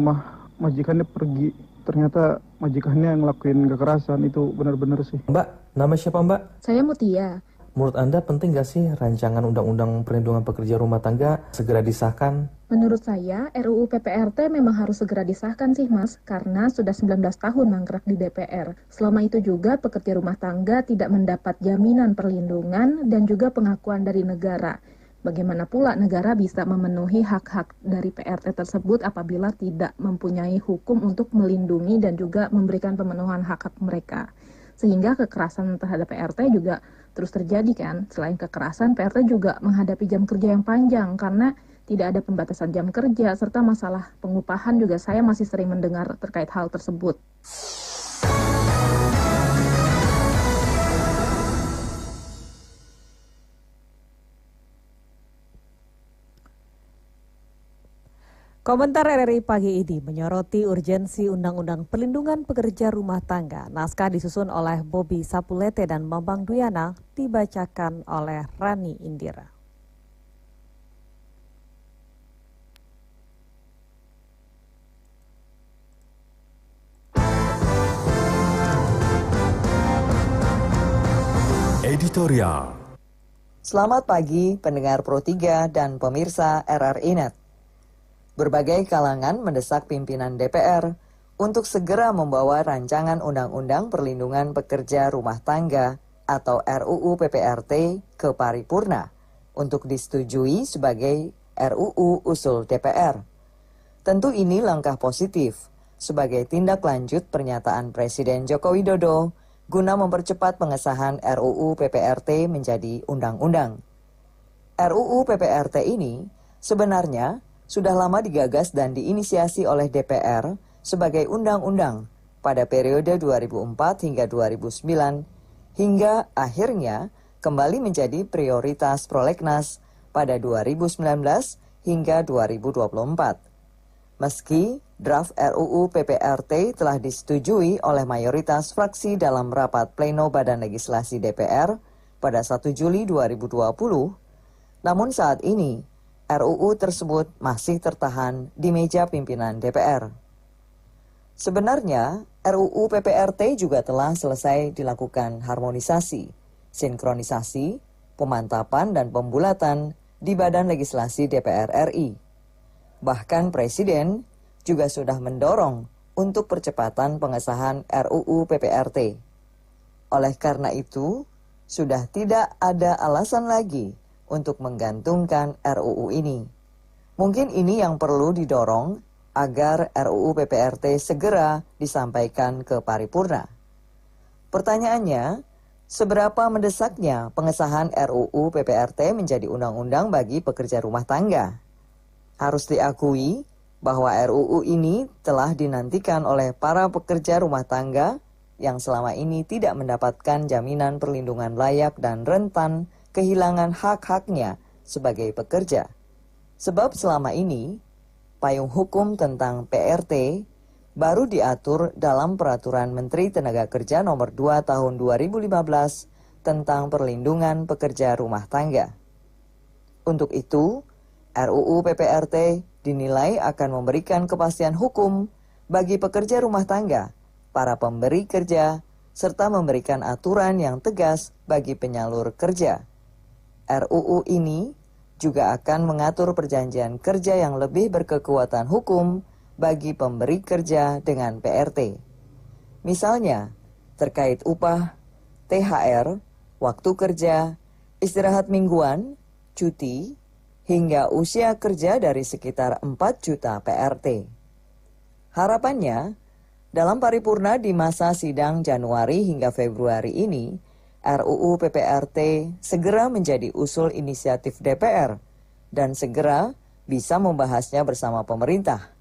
rumah majikannya pergi. Ternyata majikannya yang ngelakuin kekerasan, itu benar-benar sih. Mbak, nama siapa Mbak? Saya Mutia. Menurut Anda penting nggak sih rancangan Undang-Undang Perlindungan Pekerja Rumah Tangga segera disahkan? Menurut saya, RUU PPRT memang harus segera disahkan sih Mas, karena sudah 19 tahun mangkrak di DPR. Selama itu juga pekerja rumah tangga tidak mendapat jaminan perlindungan dan juga pengakuan dari negara. Bagaimana pula negara bisa memenuhi hak-hak dari PRT tersebut apabila tidak mempunyai hukum untuk melindungi dan juga memberikan pemenuhan hak-hak mereka. Sehingga kekerasan terhadap PRT juga terus terjadi kan. Selain kekerasan, PRT juga menghadapi jam kerja yang panjang karena tidak ada pembatasan jam kerja, serta masalah pengupahan juga saya masih sering mendengar terkait hal tersebut. Komentar RRI pagi ini menyoroti urgensi Undang-Undang Perlindungan Pekerja Rumah Tangga. Naskah disusun oleh Bobi Sapulete dan Bambang Duyana, dibacakan oleh Rani Indira. Editorial. Selamat pagi pendengar Pro 3 dan pemirsa RRI Net. Berbagai kalangan mendesak pimpinan DPR untuk segera membawa rancangan Undang-Undang Perlindungan Pekerja Rumah Tangga atau RUU PPRT ke paripurna untuk disetujui sebagai RUU usul DPR. Tentu ini langkah positif sebagai tindak lanjut pernyataan Presiden Joko Widodo guna mempercepat pengesahan RUU PPRT menjadi undang-undang. RUU PPRT ini sebenarnya sudah lama digagas dan diinisiasi oleh DPR sebagai undang-undang pada periode 2004 hingga 2009 hingga akhirnya kembali menjadi prioritas prolegnas pada 2019 hingga 2024. Meski draft RUU PPRT telah disetujui oleh mayoritas fraksi dalam rapat pleno Badan Legislasi DPR pada 1 Juli 2020, namun saat ini RUU tersebut masih tertahan di meja pimpinan DPR. Sebenarnya, RUU PPRT juga telah selesai dilakukan harmonisasi, sinkronisasi, pemantapan dan pembulatan di Badan Legislasi DPR RI. Bahkan Presiden juga sudah mendorong untuk percepatan pengesahan RUU PPRT. Oleh karena itu, sudah tidak ada alasan lagi untuk menggantungkan RUU ini. Mungkin ini yang perlu didorong agar RUU PPRT segera disampaikan ke paripurna. Pertanyaannya, seberapa mendesaknya pengesahan RUU PPRT menjadi undang-undang bagi pekerja rumah tangga? Harus diakui bahwa RUU ini telah dinantikan oleh para pekerja rumah tangga yang selama ini tidak mendapatkan jaminan perlindungan layak dan rentan kehilangan hak-haknya sebagai pekerja. Sebab selama ini, payung hukum tentang PRT baru diatur dalam Peraturan Menteri Tenaga Kerja Nomor 2 Tahun 2015 tentang perlindungan pekerja rumah tangga. Untuk itu, RUU PPRT dinilai akan memberikan kepastian hukum bagi pekerja rumah tangga, para pemberi kerja, serta memberikan aturan yang tegas bagi penyalur kerja. RUU ini juga akan mengatur perjanjian kerja yang lebih berkekuatan hukum bagi pemberi kerja dengan PRT. Misalnya, terkait upah, THR, waktu kerja, istirahat mingguan, cuti, hingga usia kerja dari sekitar 4 juta PRT. Harapannya, dalam paripurna di masa sidang Januari hingga Februari ini, RUU PPRT segera menjadi usul inisiatif DPR dan segera bisa membahasnya bersama pemerintah.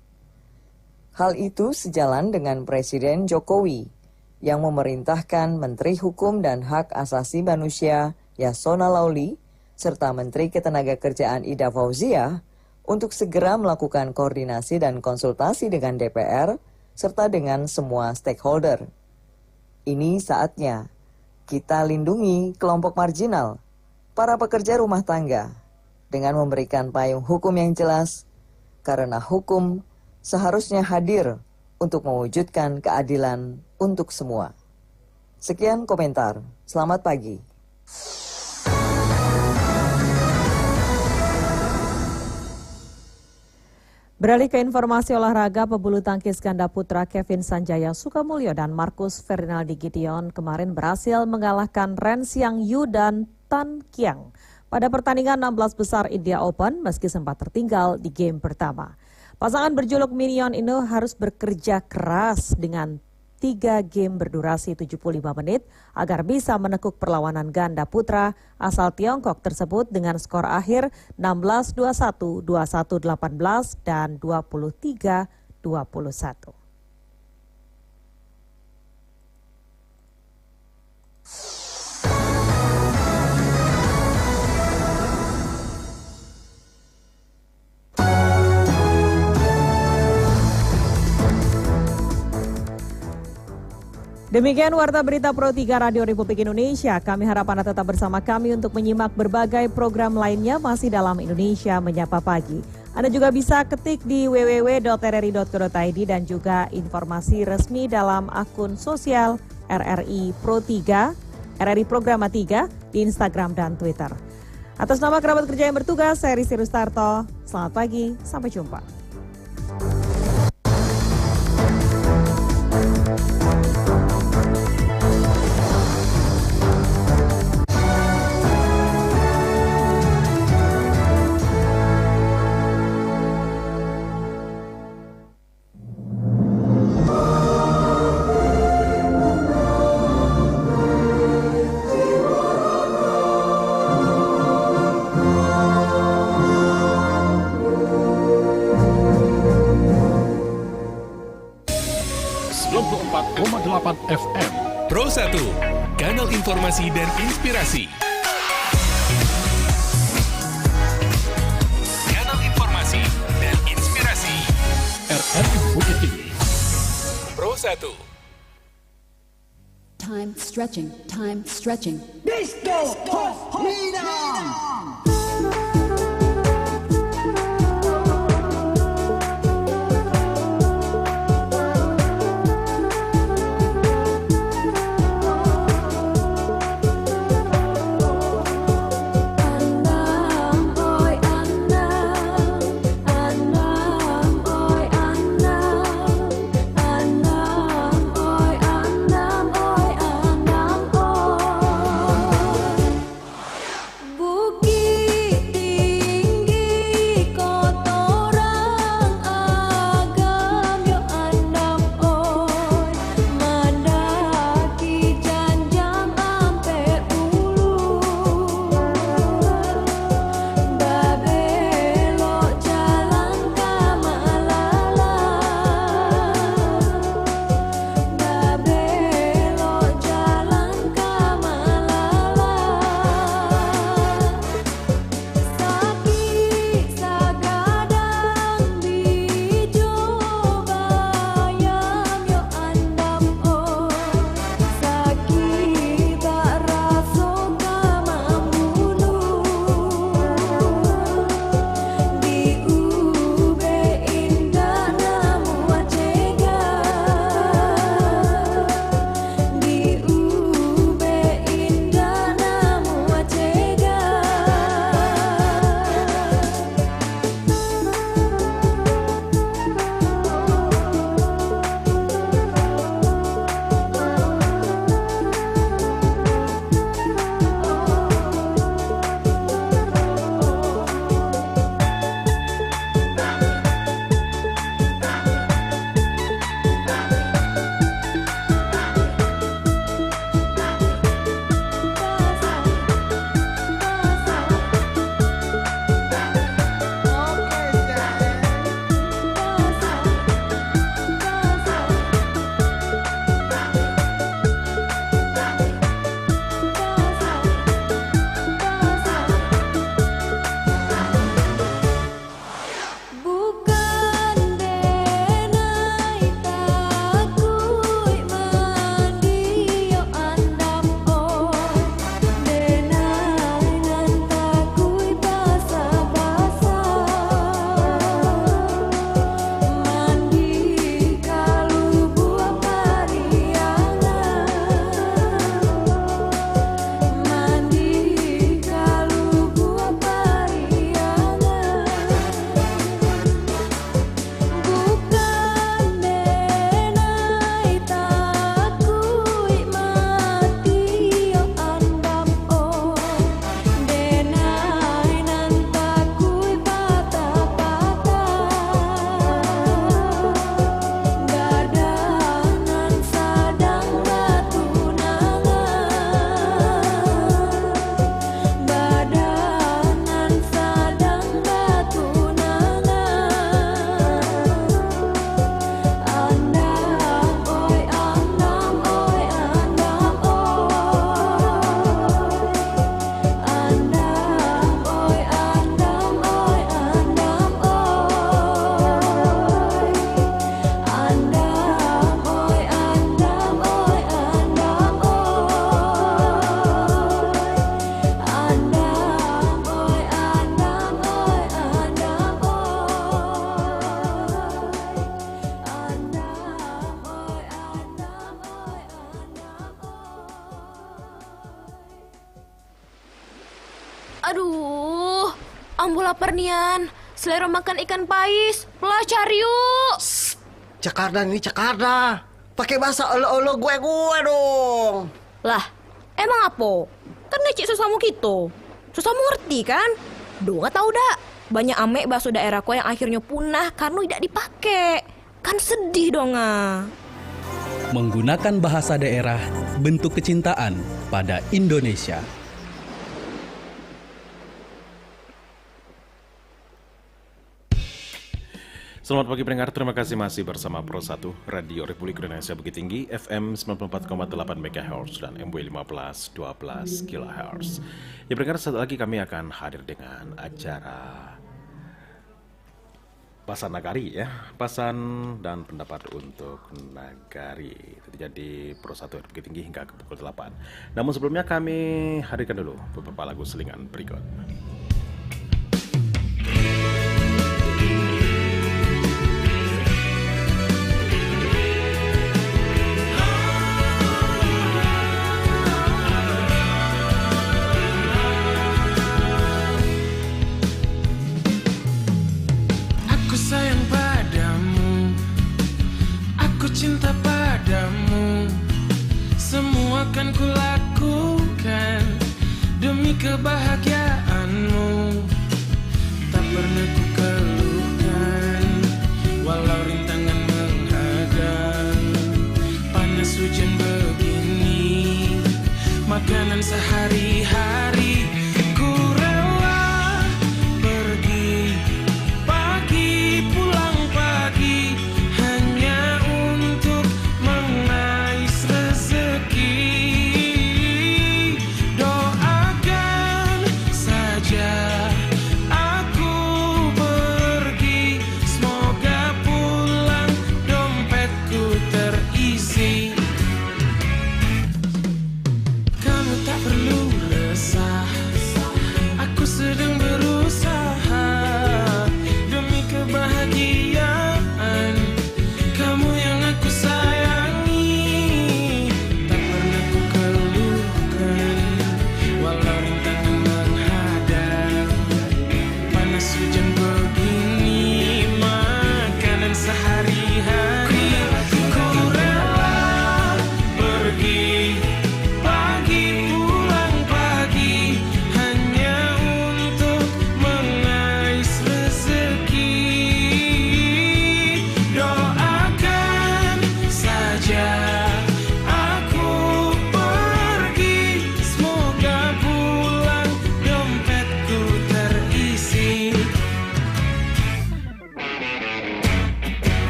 Hal itu sejalan dengan Presiden Jokowi yang memerintahkan Menteri Hukum dan Hak Asasi Manusia Yasona Lauli serta Menteri Ketenagakerjaan Ida Fauziah untuk segera melakukan koordinasi dan konsultasi dengan DPR serta dengan semua stakeholder. Ini saatnya kita lindungi kelompok marginal, para pekerja rumah tangga, dengan memberikan payung hukum yang jelas, karena hukum seharusnya hadir untuk mewujudkan keadilan untuk semua. Sekian komentar. Selamat pagi. Beralih ke informasi olahraga, pebulu tangkis ganda putra Kevin Sanjaya Sukamulyo dan Marcus Ferdinaldi Gideon kemarin berhasil mengalahkan Ren Xiang Yu dan Tan Qiang pada pertandingan 16 besar India Open meski sempat tertinggal di game pertama. Pasangan berjuluk Minion ini harus bekerja keras dengan 3 game berdurasi 75 menit agar bisa menekuk perlawanan ganda putra asal Tiongkok tersebut dengan skor akhir 16-21, 21-18, dan 23-21. Demikian Warta Berita Pro 3 Radio Republik Indonesia. Kami harap Anda tetap bersama kami untuk menyimak berbagai program lainnya masih dalam Indonesia Menyapa Pagi. Anda juga bisa ketik di www.rri.co.id dan juga informasi resmi dalam akun sosial RRI Pro 3, RRI Programa 3 di Instagram dan Twitter. Atas nama kerabat kerja yang bertugas, saya Rizky Rustarto. Selamat pagi, sampai jumpa. FM Pro 1, kanal informasi dan inspirasi. Kanal informasi dan inspirasi. RRI Bukit Tinggi Pro 1. Time stretching. Disco Freedom. Bukit Aduh, ambo lapar nian. Selera makan ikan pais. Pelah cari yuk. Cakarda ini cakarda. Pakai bahasa olo-olo gue dong. Lah, emang apa? Kan ngecek sesamu gitu. Sesamu ngerti kan? Duh nggak tahu dah. Banyak ame bakso daerahku yang akhirnya punah karena tidak dipakai. Kan sedih dong ah. Menggunakan bahasa daerah, bentuk kecintaan pada Indonesia. Selamat pagi pendengar, terima kasih masih bersama Pro 1 Radio Republik Indonesia Bukit Tinggi FM 94,8 MHz dan MW 1512 kHz. Ya pendengar, saat lagi kami akan hadir dengan acara Pasan Nagari ya, pasan dan pendapat untuk Nagari. Jadi Pro 1 Radio Bukit Tinggi hingga ke pukul 8. Namun sebelumnya kami hadirkan dulu beberapa lagu selingan berikut. Cinta padamu, semua akan kulakukan demi kebahagiaanmu. Tak pernah ku keluhkan, walau rintangan menghadang. Panas hujan begini, makanan sehari-hari. Ku rela pergi pagi, pulang pagi.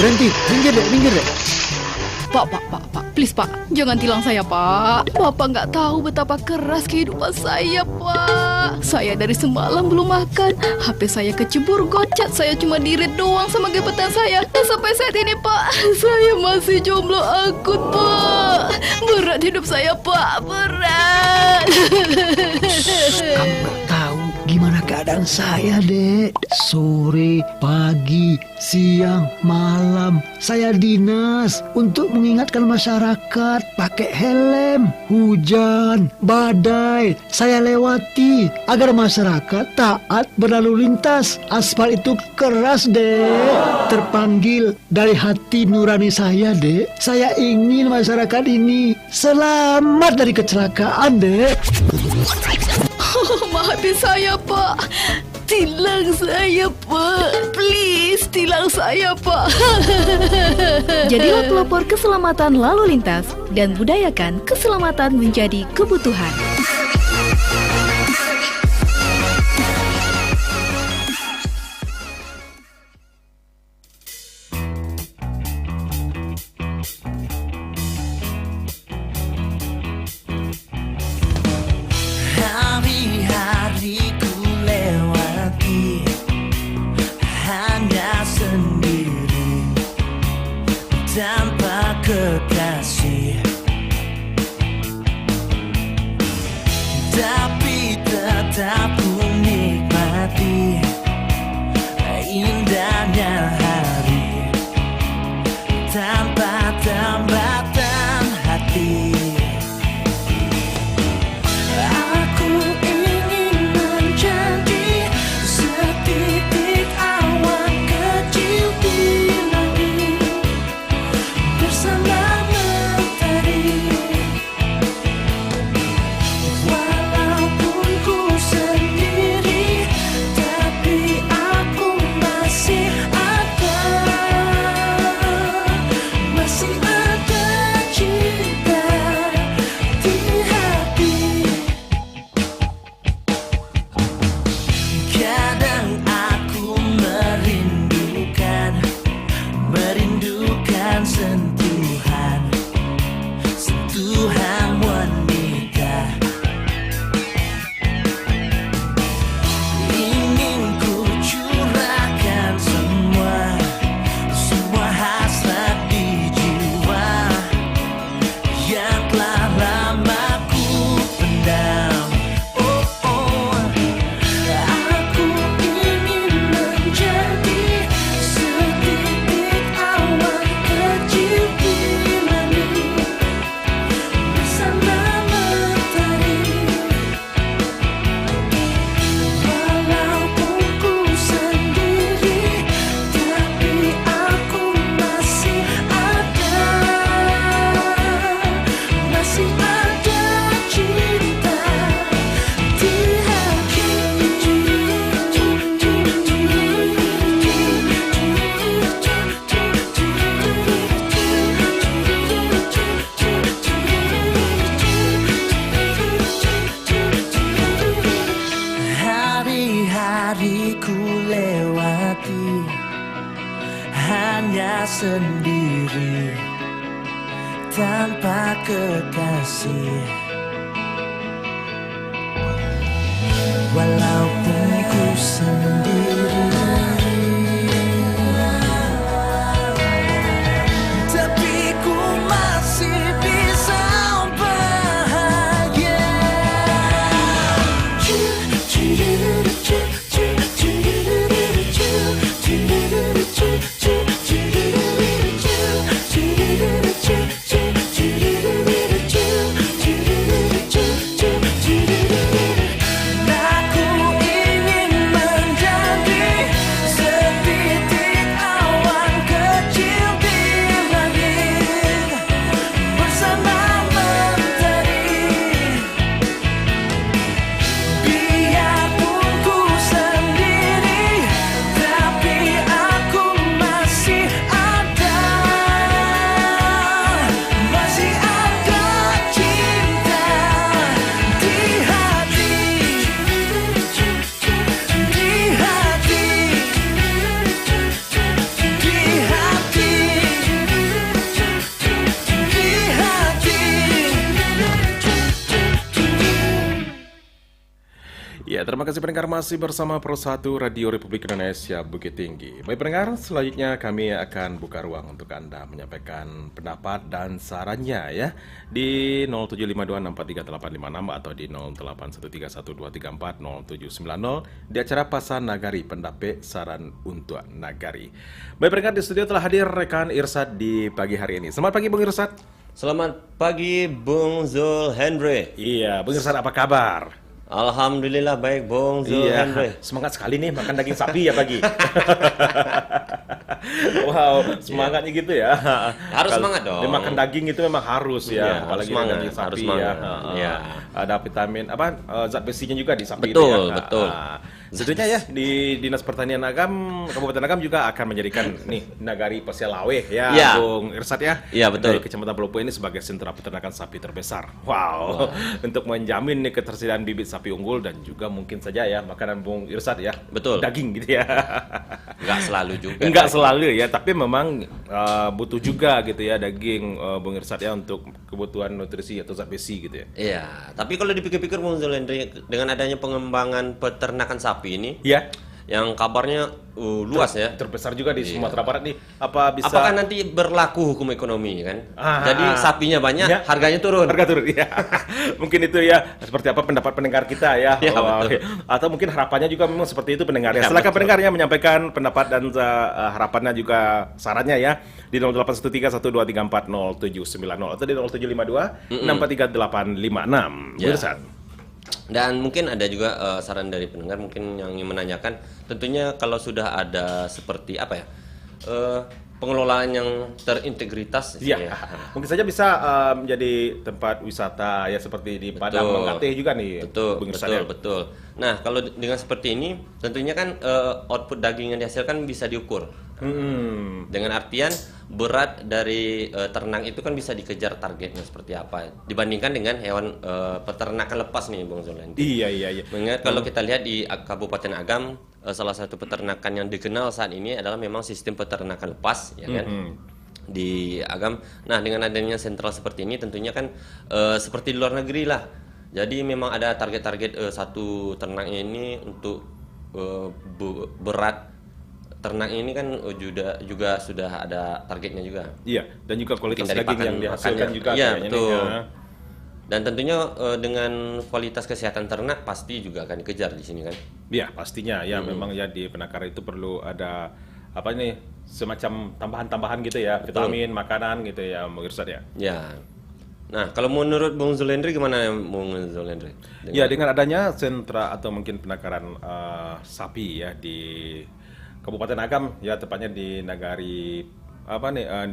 Berhenti, minggir deh. Pak, please Pak, jangan tilang saya Pak. Bapak nggak tahu betapa keras kehidupan saya Pak. Saya dari semalam belum makan, HP saya kecebur gocet, saya cuma dirit doang sama gebetan saya. Dan sampai saat ini Pak, saya masih jomblo akut Pak. Berat hidup saya Pak, berat. Kamu nggak tahu gimana Bagaimana keadaan saya, Dek? Sore, pagi, siang, malam, saya dinas untuk mengingatkan masyarakat pakai helm. Hujan, badai, saya lewati agar masyarakat taat berlalu lintas. Aspal itu keras, Dek. Terpanggil dari hati nurani saya, Dek. Saya ingin masyarakat ini selamat dari kecelakaan, Dek. Maafin saya, Pak. Tilang saya, Pak. Please, tilang saya, Pak. Jadilah pelopor keselamatan lalu lintas dan budayakan keselamatan menjadi kebutuhan. Hari-hariku lewati hanya sendiri tanpa kekasih, tapi tetap ku nikmati indahnya hari tanpa tambatan hati. Sentuhan wanita, ingin ku curahkan semua hasrat di jiwa yang telah lama ku pendam. Aku ingin menjadi setitik awan kecil di langit bersama mentari. Walaupun ku sendiri, tapi aku masih ada cinta di hati. Hari-hariku lewati hanya sendiri tanpa kekasih. Walaupun ku sendiri, tapi ku masih bisa bahagia. Aku Ya, terima kasih pendengar masih bersama Pro 1 Radio Republik Indonesia Bukit Tinggi. Baik pendengar, selanjutnya kami akan buka ruang untuk Anda menyampaikan pendapat dan sarannya ya di 0752643856 atau di 081312340790 di acara Pasan Nagari Pendape Saran untuk Nagari. Baik pendengar, di studio telah hadir rekan Irsad di pagi hari ini. Selamat pagi Bung Irsad. Selamat pagi Bung Zul Hendry. Iya, Bung Irsad apa kabar? Alhamdulillah baik Bung Zul Hendry. Semangat sekali nih makan daging sapi ya pagi. Wow, semangatnya gitu ya. Harus semangat dong. Makan daging itu memang harus ya, apalagi daging sapi harus semangat. ya. Ada vitamin zat besinya juga di sapi betul, itu ya. Betul. Sebenarnya ya di Dinas Pertanian Agam Kabupaten Agam juga akan menjadikan nih Nagari Pasialaweh ya, Bung Irsad ya. Iya betul. Dari Kecamatan Pelupu ini sebagai sentra peternakan sapi terbesar. Wow. Untuk menjamin nih ketersediaan bibit sapi unggul dan juga mungkin saja ya makanan Bung Irsad ya. Betul. Daging gitu ya. Enggak selalu juga. Enggak selalu ya, tapi memang butuh juga gitu ya daging Bung Irsad ya untuk kebutuhan nutrisi atau zat besi gitu ya. Iya, tapi kalau dipikir-pikir Bung Zul Hendry, dengan adanya pengembangan peternakan sapi ini, ya, yang kabarnya luas ya, terbesar juga di Sumatera Barat nih, apakah nanti berlaku hukum ekonomi kan? Jadi sapinya banyak, ya, harganya turun. Harga turun, ya. Mungkin itu ya seperti apa pendapat pendengar kita ya. Ya betul. Atau mungkin harapannya juga memang seperti itu pendengar ya. Silakan pendengarnya menyampaikan pendapat dan harapannya juga sarannya ya di 081312340790 atau di 0752 643 856. Ya. Dan mungkin ada juga saran dari pendengar mungkin yang ingin menanyakan, tentunya kalau sudah ada seperti apa ya, pengelolaan yang terintegritas ya. Mungkin saja bisa menjadi tempat wisata ya seperti di Padang Mangate juga nih. Betul. Nah, kalau dengan seperti ini tentunya kan output daging yang dihasilkan bisa diukur. Dengan artian berat dari ternak itu kan bisa dikejar targetnya seperti apa dibandingkan dengan hewan peternakan lepas nih Bung Zulen. Iya. Mengingat kalau kita lihat di Kabupaten Agam, salah satu peternakan yang dikenal saat ini adalah memang sistem peternakan lepas ya kan. Di Agam. Nah, dengan adanya sentral seperti ini tentunya kan seperti di luar negeri lah. Jadi memang ada target-target satu ternaknya ini untuk berat ternak ini kan juga sudah ada targetnya juga. Iya, dan juga kualitas daging yang dihasilkan juga. Iya, betul. Dan tentunya dengan kualitas kesehatan ternak pasti juga akan dikejar di sini kan. Iya, pastinya ya. Memang ya di penangkaran itu perlu ada apa nih semacam tambahan-tambahan gitu ya, vitamin, makanan gitu ya, Bung Irsad ya. Ya. Nah, kalau menurut Bung Zulendri gimana Bung Zulendri? Ya, dengan adanya sentra atau mungkin penangkaran sapi ya di Kabupaten Agam ya, tepatnya di Nagari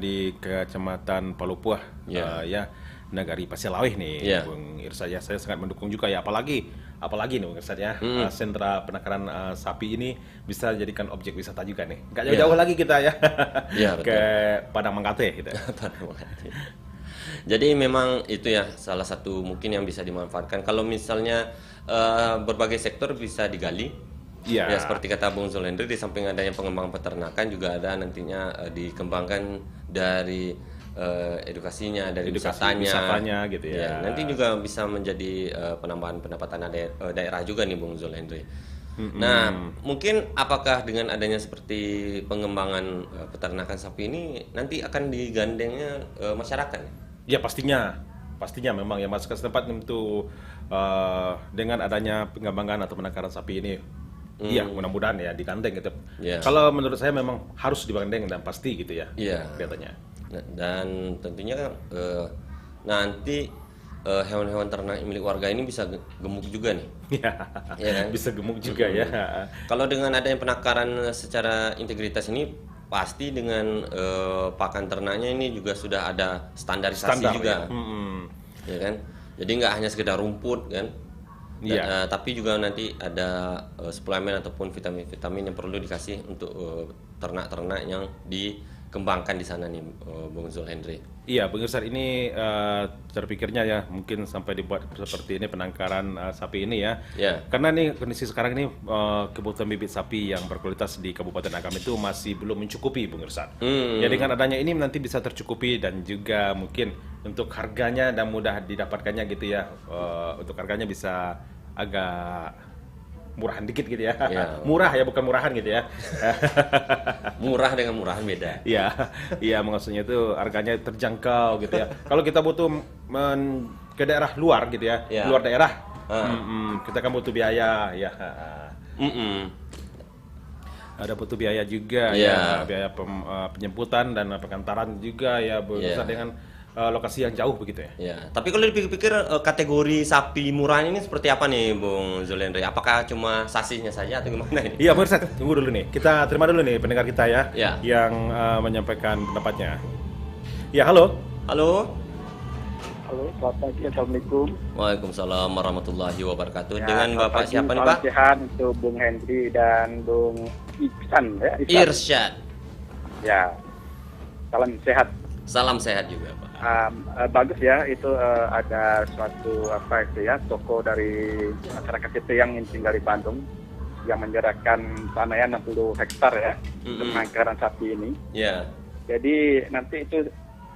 di Kecamatan Palupuah ya, Nagari Pasialaweh nih Bung Irsad ya. Saya sangat mendukung juga ya, apalagi nih Bung Irsad ya, sentra penangkaran sapi ini bisa jadikan objek wisata juga nih. Nggak jauh-jauh lagi kita ya, ke Padang Mangate gitu. Jadi memang itu ya salah satu mungkin yang bisa dimanfaatkan kalau misalnya berbagai sektor bisa digali. Ya seperti kata Bung Zulendri, di samping adanya pengembangan peternakan juga ada nantinya dikembangkan dari edukasinya, dari wisatanya gitu ya. Nanti juga bisa menjadi penambahan pendapatan daerah juga nih Bung Zulendri. Nah, mungkin apakah dengan adanya seperti pengembangan peternakan sapi ini nanti akan digandengnya masyarakat? Ya pastinya memang ya masyarakat setempat untuk dengan adanya pengembangan atau penangkaran sapi ini. Iya, mudah-mudahan ya digandeng gitu. Kalau menurut saya memang harus digandeng dan pasti gitu ya. Kelihatannya. Dan tentunya nanti hewan-hewan ternak milik warga ini bisa gemuk juga nih. Ya kan? Bisa gemuk juga ya. Kalau dengan adanya penangkaran secara integritas ini pasti dengan pakan ternaknya ini juga sudah ada standarisasi juga. Ya kan? Jadi nggak hanya sekedar rumput kan. Tapi juga nanti ada suplemen ataupun vitamin-vitamin yang perlu dikasih untuk ternak-ternak yang dikembangkan di sana nih Bung Zulendri. Iya, Bung Irsad ini terpikirnya ya mungkin sampai dibuat seperti ini penangkaran sapi ini ya. Karena nih kondisi sekarang ini kebutuhan bibit sapi yang berkualitas di Kabupaten Agam itu masih belum mencukupi Bung Irsad. Ya dengan adanya ini nanti bisa tercukupi dan juga mungkin untuk harganya dan mudah didapatkannya gitu ya. Untuk harganya bisa agak murahan dikit gitu ya. Iya. Murah ya, bukan murahan gitu ya. Murah dengan murahan beda. Iya, iya maksudnya itu harganya terjangkau gitu ya. Kalau kita butuh ke daerah luar gitu ya, Iya. luar daerah, kita kan butuh biaya ya. Ada butuh biaya juga ya, biaya penjemputan dan pengantaran juga ya, berusaha dengan lokasi yang jauh begitu ya. Ya, tapi kalau dipikir-pikir kategori sapi murah ini seperti apa nih, Bung Zulendri? Apakah cuma sasisnya saja atau gimana ini? Iya, pemirsa, tunggu dulu nih. Kita terima dulu nih pendengar kita ya, yang menyampaikan pendapatnya. Ya, halo. Halo. Halo, selamat pagi. Assalamualaikum. Waalaikumsalam warahmatullahi wabarakatuh. Ya, Dengan Bapak pagi, siapa nih, salam Pak? sehat untuk Bung Hendri dan Bung Ihsan ya. Irsyad. Ya. Salam sehat. Salam sehat juga, Pak. Bagus ya, itu ada suatu toko dari masyarakat itu yang tinggal di Bandung yang menyerahkan tanahnya 60 hektar ya untuk penangkaran sapi ini. Ya. Jadi nanti itu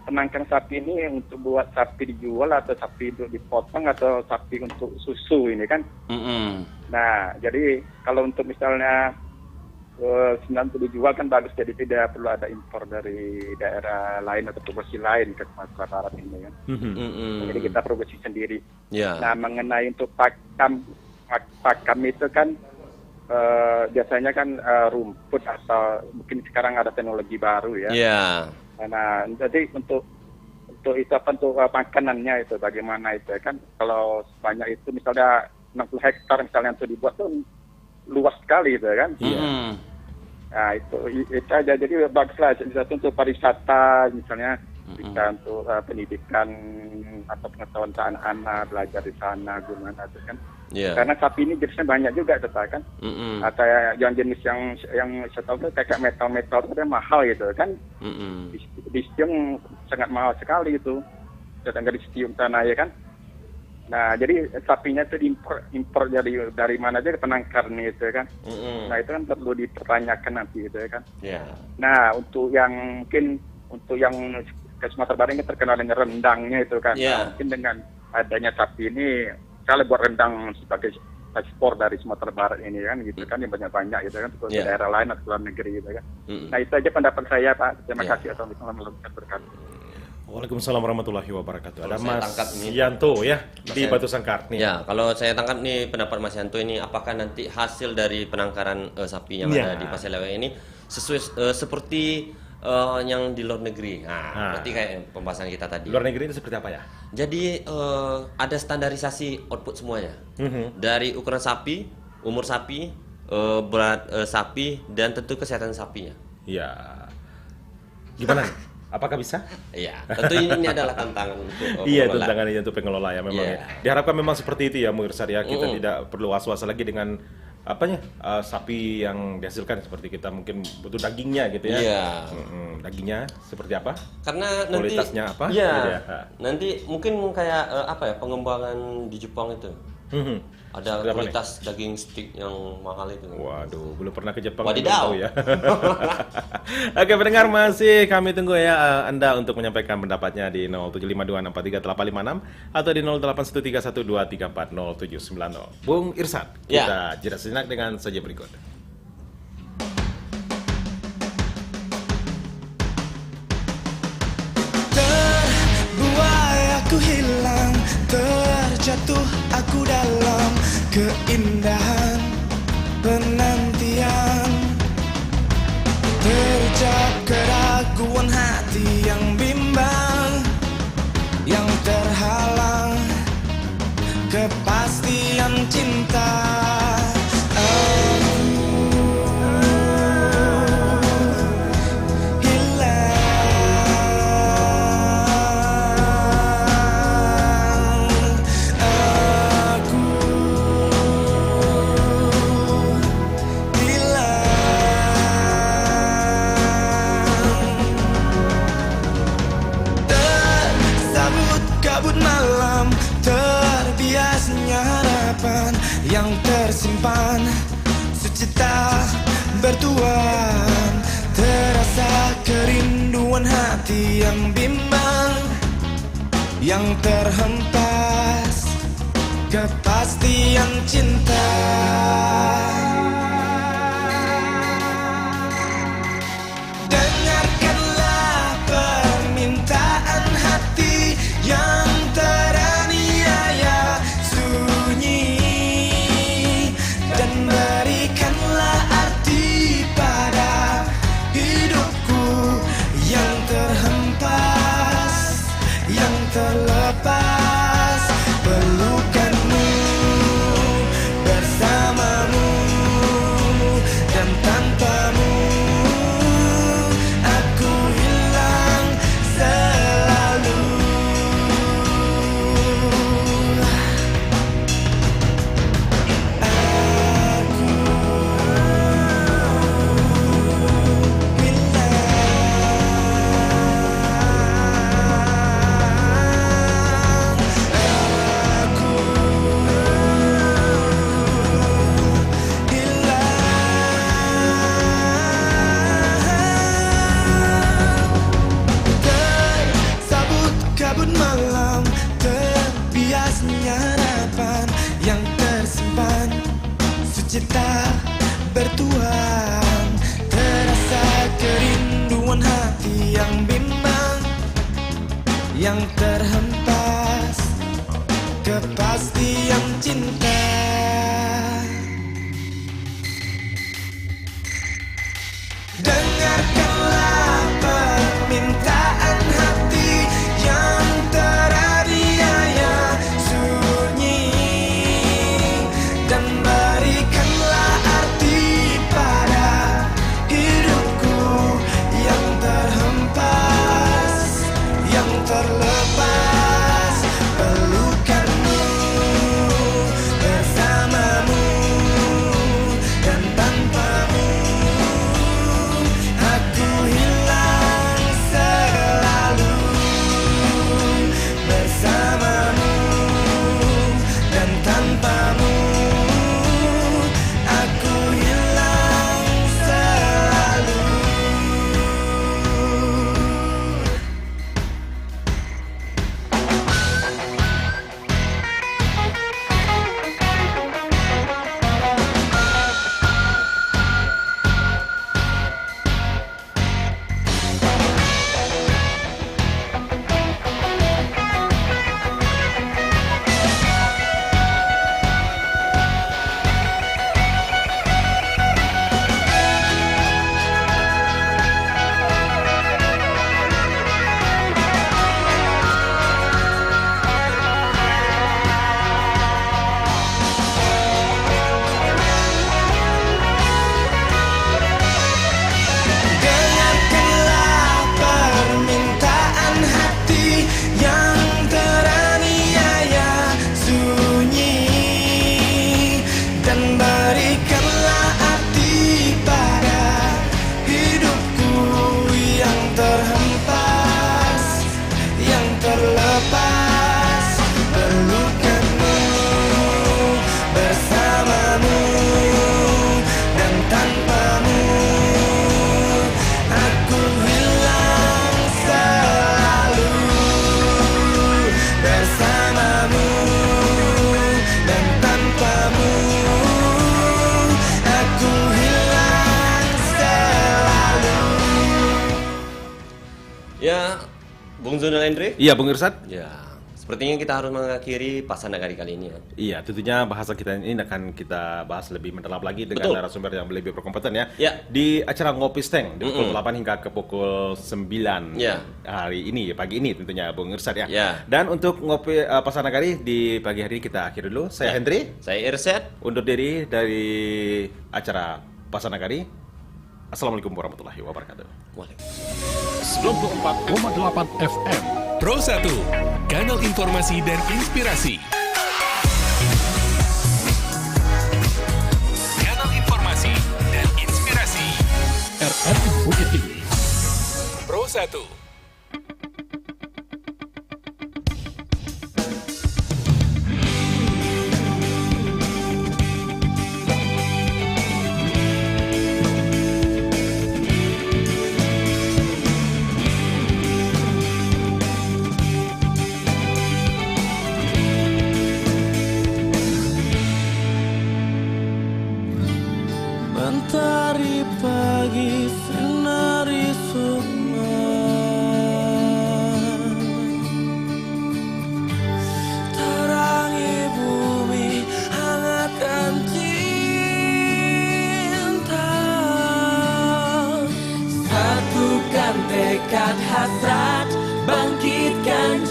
penangkaran sapi ini untuk buat sapi dijual atau sapi untuk dipotong atau sapi untuk susu ini kan. Nah, jadi kalau untuk misalnya untuk dijual kan bagus, jadi tidak perlu ada impor dari daerah lain atau provinsi lain ke Sumatera Barat ini kan. Jadi kita produksi sendiri. Ya. Nah, mengenai untuk pakam itu kan biasanya kan rumput atau mungkin sekarang ada teknologi baru ya. Iya. Nah, jadi untuk itu untuk makanannya itu bagaimana itu kan, kalau sebanyak itu misalnya 60 hektar misalnya untuk dibuat tuh luas sekali itu kan. Nah, itu aja, jadi baguslah bisa untuk pariwisata misalnya, bisa untuk pendidikan atau pengetahuan anak-anak belajar di sana gimana itu kan. Karena sapi ini jenisnya banyak juga kan. Kayak jenis yang saya tahu kayak metal itu kan mahal gitu kan. Di Siung sangat mahal sekali itu. Sedangkan di Siung sana ya kan. Nah, jadi sapinya itu impor dari mana aja penangkarnya itu kan. Nah, itu kan perlu dipertanyakan nanti itu ya kan. Nah, untuk yang mungkin yang ke Sumatera Barat ini terkenal dengan rendangnya itu kan. Nah, mungkin dengan adanya sapi ini kalau buat rendang sebagai ekspor dari Sumatera Barat ini kan gitu kan, yang banyak-banyak gitu kan, ke daerah lain atau luar negeri gitu kan. Nah, itu aja pendapat saya, Pak. Terima kasih. Assalamualaikum warahmatullahi wabarakatuh. Waalaikumsalam warahmatullahi wabarakatuh. Ada Mas Yanto ya di Batu Sangkar nih. Ya, kalau saya tangkap nih pendapat Mas Yanto ini, apakah nanti hasil dari penangkaran sapi yang ada di Pasir Lewe ini sesuai seperti yang di luar negeri? Nah, berarti kayak pembahasan kita tadi. Luar negeri itu seperti apa ya? Jadi ada standarisasi output semuanya. Dari ukuran sapi, umur sapi, berat sapi, dan tentu kesehatan sapinya. Iya. Gimana? Apakah bisa? Iya, tentu ini adalah tantangan untuk iya, tantangan ini untuk pengelola ya memang ya. Diharapkan memang seperti itu ya, Muirsad ya. Kita tidak perlu was-was lagi dengan sapi yang dihasilkan, seperti kita mungkin butuh dagingnya gitu ya. Iya. Dagingnya seperti apa? Karena kualitasnya apa? Iya. Gitu ya. Nanti mungkin kayak pengembangan di Jepang itu. Ada kualitas daging steak yang mahal itu. Waduh, belum pernah ke Jepang. Wadidaw. Ya. Oke, pendengar, masih kami tunggu ya Anda untuk menyampaikan pendapatnya di 0752638856 atau di 081312340790. Bung Irsyad, kita jeda sejenak dengan saja berikut. Terbuai aku hilang, terjatuh aku dalam keindahan penantian, terjebak keraguan hati yang bimbang, yang terhalang kepastian cinta. Yang tersimpan secita bertuan, terasa kerinduan hati yang bimbang, yang terhempas kepastian cinta. Dengarkanlah permintaan hati yang teraniaya sunyi, dan berikanlah arti pada hidupku yang terhempas, yang terlepas. Pelukanmu bersamamu, dan tanpamu aku hilang selalu. Tersabut kabut malam, terbiasnya harapan yang tersimpan, sukacita bertuang, terasa kerinduan hati yang bimbang, yang terhempas, kepastian cinta. Dengarkanlah permintaan hati yang teraniaya sunyi, dan berikanlah arti pada hidupku yang terhempas, yang terlepas. Pelukanmu bersamamu, dan tanpamu aku hilang selalu. Bersamamu dan tanpamu aku hilang selalu. Dengarkanlah permintaan hati yang teraniaya sunyi, dan berikanlah arti pada hidupku yang terhempas, yang terlepas. Pelukanmu bersamamu, dan tanpamu aku hilang selalu. Bersamamu dan tanpamu aku hilang selalu. Ya, Bung Zonal Andre. Iya, Bung Irsad. Ya, sepertinya kita harus mengakhiri Pasar Nagari kali ini ya. Iya, tentunya bahasan kita ini akan kita bahas lebih mendalam lagi dengan Betul. narasumber yang lebih berkompeten ya. Ya. Di acara Ngopi Steng di pukul 8 hingga ke pukul 9 Ya. hari ini, pagi ini tentunya Bung Irsad ya. Ya. Dan untuk Ngopi Pasar Nagari di pagi hari kita akhiri dulu. Saya Hendri. Saya Irsad. Undur diri dari acara Pasar Nagari. Assalamualaikum warahmatullahi wabarakatuh. 94,8 FM Pro 1, kanal informasi dan inspirasi. Kanal informasi dan inspirasi. RRI Bukit Tinggi Pro 1.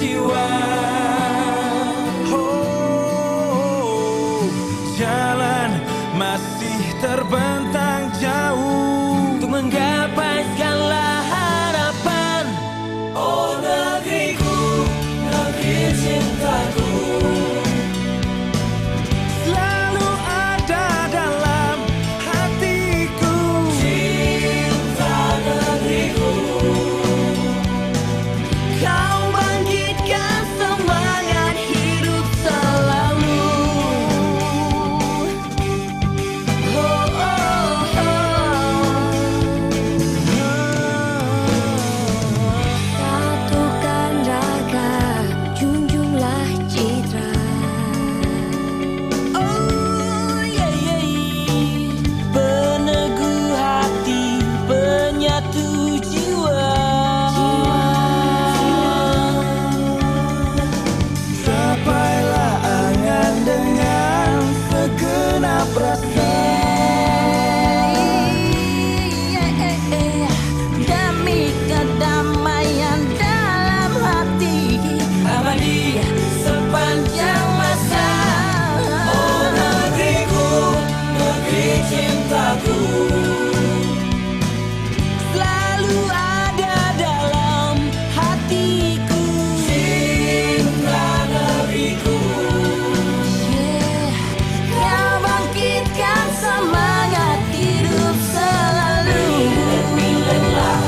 jiwa. Oh, jalan masih terbentang jauh untuk menggapai segala harapan. Oh negeriku, negeri cintaku, selalu ada dalam hatiku. Cinta negeriku, kau bangkitkan semangat hidup selalu. Oh, oh, oh. Satukan raga, junjunglah citra. Oh, yeah, yeah. Peneguh hati, penyatu jiwa. Capailah angan dengan segenap rasa. Demi kedamaian dalam hati, abadi sepanjang masa. Oh negeriku, negeri cintaku, selalu ada dalam hatiku. Cinta negeriku, kau bangkitkan semangat hidup selalu. Milen lah,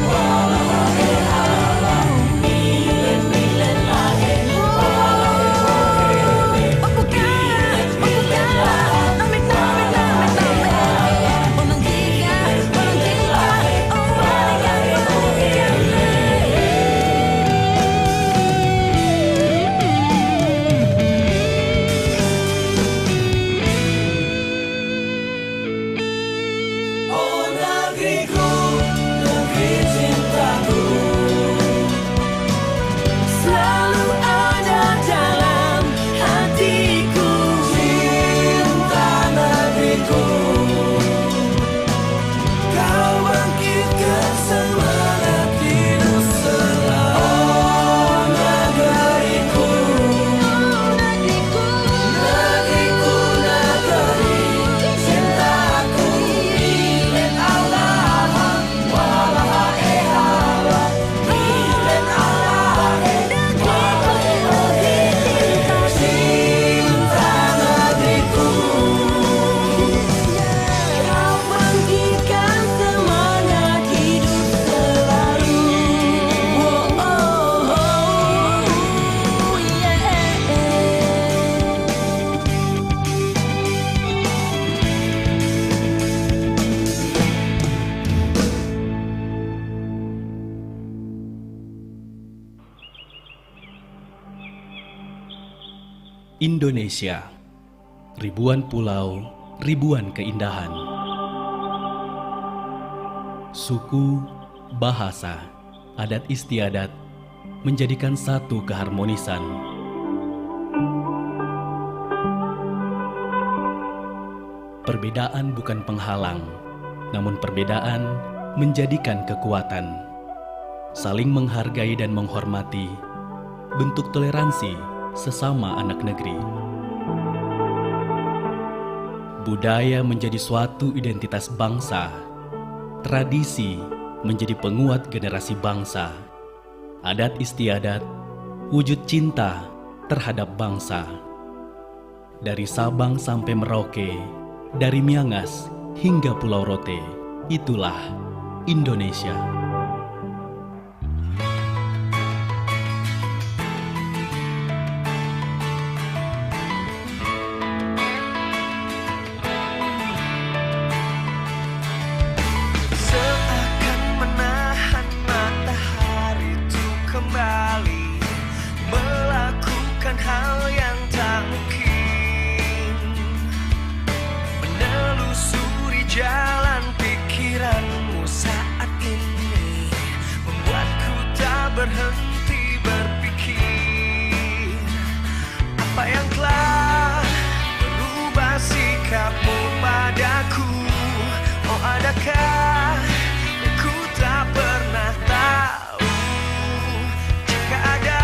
walau halah. Milen lah, oh negeriku, negeri cintaku, selalu ada dalam hatiku. Cinta negeriku, kau bangkitkan semangat hidup selalu. Oh negeriku, negeriku, negeriku, negeri cintaku. Milen Allah, walau halah. Milen Allah, walau cinta negeriku, kau bangkitkan semangat hidup selalu. Oh, oh, oh, yeah. Indonesia, ribuan pulau, ribuan keindahan. Suku, bahasa, adat istiadat menjadikan satu keharmonisan. Perbedaan bukan penghalang, namun perbedaan menjadikan kekuatan. Saling menghargai dan menghormati, bentuk toleransi sesama anak negeri. Budaya menjadi suatu identitas bangsa. Tradisi menjadi penguat generasi bangsa. Adat istiadat, wujud cinta terhadap bangsa. Dari Sabang sampai Merauke, dari Miangas hingga Pulau Rote, itulah Indonesia. seakan menahan matahari itu kembali melakukan hal yang tak mungkin, menelusuri jalan pikiranmu saat ini, membuatku tak berhenti berpikir apa yang telah berubah sikapmu padaku. Oh adakah ku tak pernah tahu jika ada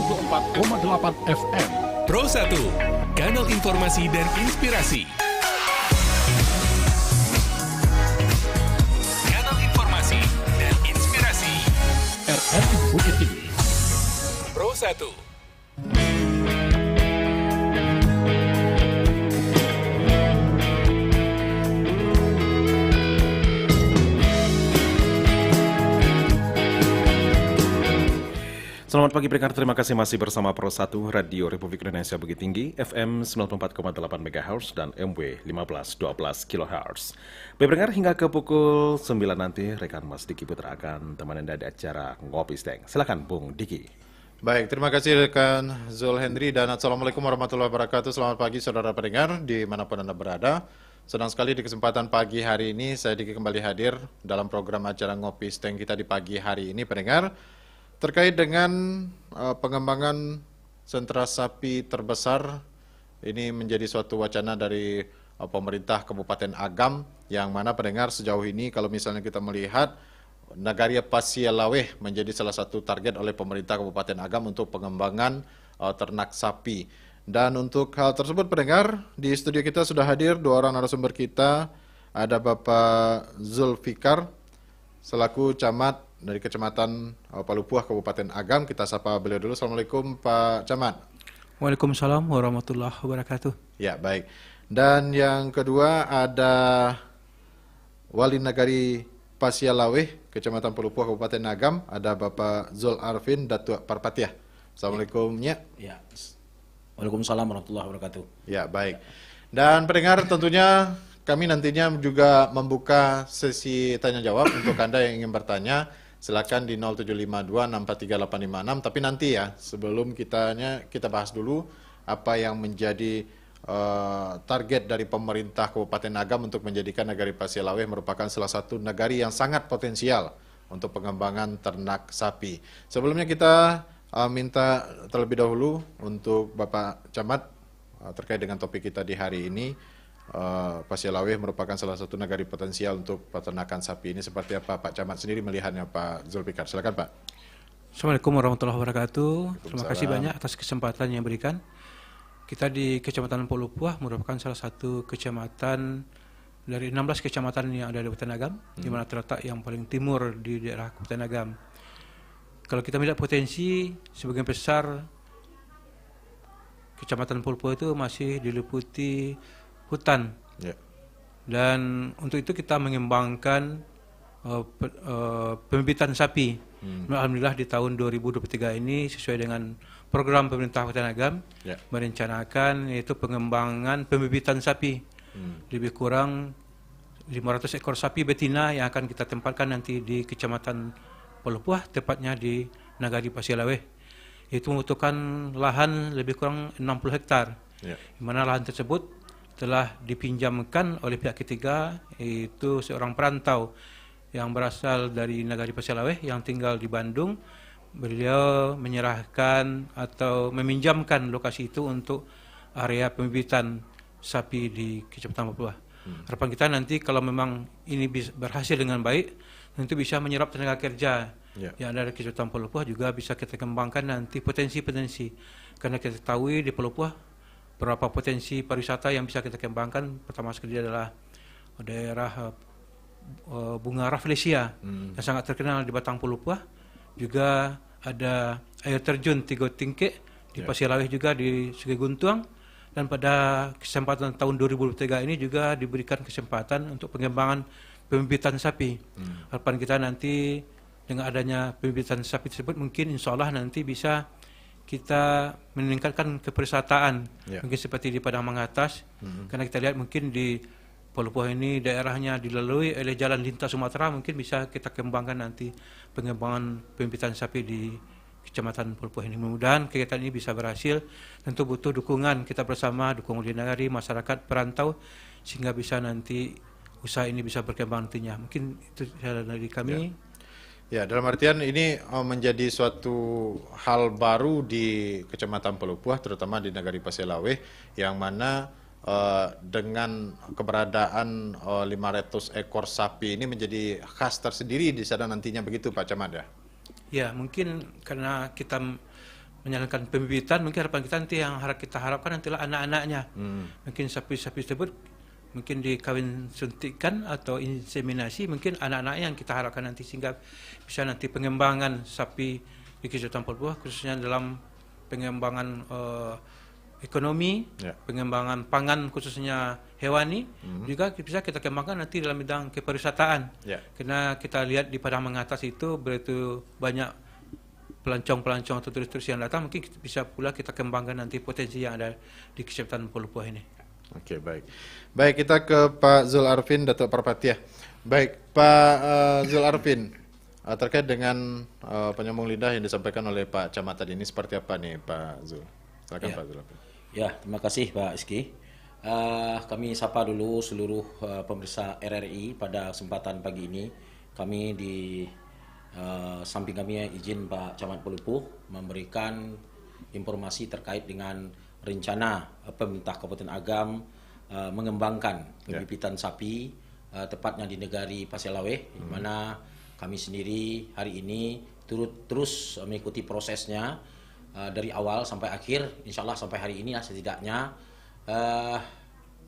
94,8 FM. Pro 1, kanal informasi dan inspirasi. Kanal informasi dan inspirasi. RRI Bukit Tinggi. Pro 1. Selamat pagi pendengar, terima kasih masih bersama Pro 1 Radio Republik Indonesia Bukit Tinggi FM 94,8 MHz dan MW 1512 kHz. Pendengar, hingga ke pukul 9 nanti rekan Mas Diki Putra akan teman Anda di acara Ngopi Steng. Silakan Bung Diki. Baik, terima kasih rekan Zul Hendri dan Assalamualaikum warahmatullahi wabarakatuh. Selamat pagi saudara pendengar dimanapun Anda berada. Senang sekali di kesempatan pagi hari ini saya Diki kembali hadir dalam program acara Ngopi Steng kita di pagi hari ini pendengar. Terkait dengan pengembangan sentra sapi terbesar, ini menjadi suatu wacana dari pemerintah Kabupaten Agam, yang mana pendengar sejauh ini kalau misalnya kita melihat Nagaria Pasialaweh menjadi salah satu target oleh pemerintah Kabupaten Agam untuk pengembangan ternak sapi. Dan untuk hal tersebut pendengar, di studio kita sudah hadir dua orang narasumber kita, ada Bapak Zulfikar selaku camat dari Kecamatan Palupuah Kabupaten Agam. Kita sapa beliau dulu. Assalamualaikum Pak Camat. Waalaikumsalam warahmatullahi wabarakatuh. Ya, baik. Dan yang kedua ada Wali Nagari Pasialaweh Kecamatan Palupuah Kabupaten Agam, ada Bapak Zul Arfin Datuk Parpatiah. Assalamualaikum. Ya. Waalaikumsalam warahmatullahi wabarakatuh. Ya, baik. Dan pendengar, tentunya kami nantinya juga membuka sesi tanya jawab untuk Anda yang ingin bertanya. Silakan di 0752643856. Tapi nanti ya, sebelum kita bahas dulu apa yang menjadi target dari pemerintah Kabupaten Agam untuk menjadikan Nagari Pasialaweh merupakan salah satu nagari yang sangat potensial untuk pengembangan ternak sapi. Sebelumnya kita minta terlebih dahulu untuk Bapak Camat terkait dengan topik kita di hari ini. Pasialaweh merupakan salah satu nagari potensial untuk peternakan sapi. Ini seperti apa Pak Camat sendiri melihatnya Pak Zulfikar? Silakan Pak. Assalamualaikum warahmatullahi wabarakatuh. Terima kasih banyak atas kesempatan yang diberikan. Kita di Kecamatan Palupuah merupakan salah satu kecamatan dari 16 kecamatan yang ada di Kabupaten Agam, di mana terletak yang paling timur di daerah Kabupaten Agam. Kalau kita melihat potensi, sebagian besar Kecamatan Palupuah itu masih diliputi hutan, dan untuk itu kita mengembangkan pembibitan sapi. Alhamdulillah di tahun 2023 ini sesuai dengan program pemerintah Kabupaten Agam merencanakan yaitu pengembangan pembibitan sapi. Lebih kurang 500 ekor sapi betina yang akan kita tempatkan nanti di Kecamatan Palupuah, tepatnya di Nagari Pasialaweh. Itu membutuhkan lahan lebih kurang 60 hektar, di mana lahan tersebut telah dipinjamkan oleh pihak ketiga, yaitu seorang perantau yang berasal dari Nagari Pasialaweh yang tinggal di Bandung. Beliau menyerahkan atau meminjamkan lokasi itu untuk area pembibitan sapi di Kecamatan Palupuah. Harapan kita nanti kalau memang ini berhasil dengan baik, tentu bisa menyerap tenaga kerja yang ada di Kecamatan Palupuah, juga bisa kita kembangkan nanti potensi-potensi. Karena kita ketahui di Palupuah berapa potensi pariwisata yang bisa kita kembangkan. Pertama sekali adalah daerah bunga Rafflesia yang sangat terkenal di Batang Palupuah. Juga ada air terjun Tigo Tingkek di Pasialaweh, juga di Sungai Guntuang. Dan pada kesempatan tahun 2023 ini juga diberikan kesempatan untuk pengembangan pembibitan sapi. Harapan kita nanti dengan adanya pembibitan sapi tersebut, mungkin insya Allah nanti bisa kita meningkatkan kepariwisataan, mungkin seperti di Padang Mangatas, karena kita lihat mungkin di Palupuah ini daerahnya dilalui oleh jalan lintas Sumatera, mungkin bisa kita kembangkan nanti pengembangan pembibitan sapi di Kecamatan Palupuah ini. Mudah-mudahan kegiatan ini bisa berhasil. Tentu butuh dukungan kita bersama, dukungan di nagari, masyarakat, perantau, sehingga bisa nanti usaha ini bisa berkembang nantinya. Mungkin itu dari kami. Ya, dalam artian ini menjadi suatu hal baru di Kecamatan Palupuah, terutama di Nagari Pasialaweh, yang mana dengan keberadaan 500 ekor sapi ini menjadi khas tersendiri di sana nantinya, begitu Pak Camat ya? Ya, mungkin karena kita menjalankan pembibitan, mungkin harapan kita nanti yang kita harapkan nantilah anak-anaknya. Mungkin sapi-sapi tersebut mungkin dikawin suntikan atau inseminasi, mungkin anak-anaknya yang kita harapkan nanti, sehingga bisa nanti pengembangan sapi di Kecamatan Polbuah, khususnya dalam pengembangan ekonomi, pengembangan pangan khususnya hewani, juga bisa kita kembangkan nanti dalam bidang kepariwisataan. Karena kita lihat di Padang Mengatas itu begitu banyak pelancong-pelancong atau turis-turis yang datang, mungkin bisa pula kita kembangkan nanti potensi yang ada di Kecamatan Polbuah ini. Oke, baik. Baik, kita ke Pak Zul Arfin, Datuk Parpatiah. Baik, Pak Zul Arfin, terkait dengan penyambung lidah yang disampaikan oleh Pak Camat tadi ini, seperti apa nih Pak Zul? Silakan Pak Zul Arfin. Ya, terima kasih Pak Iski. Kami sapa dulu seluruh pemirsa RRI pada kesempatan pagi ini. Kami di samping kami izin Pak Camat Pelupuh memberikan informasi terkait dengan rencana pemerintah Kabupaten Agam mengembangkan pembibitan sapi tepatnya di negari Pasir Laweh, di mana kami sendiri hari ini terus mengikuti prosesnya dari awal sampai akhir. Insya Allah sampai hari ini setidaknya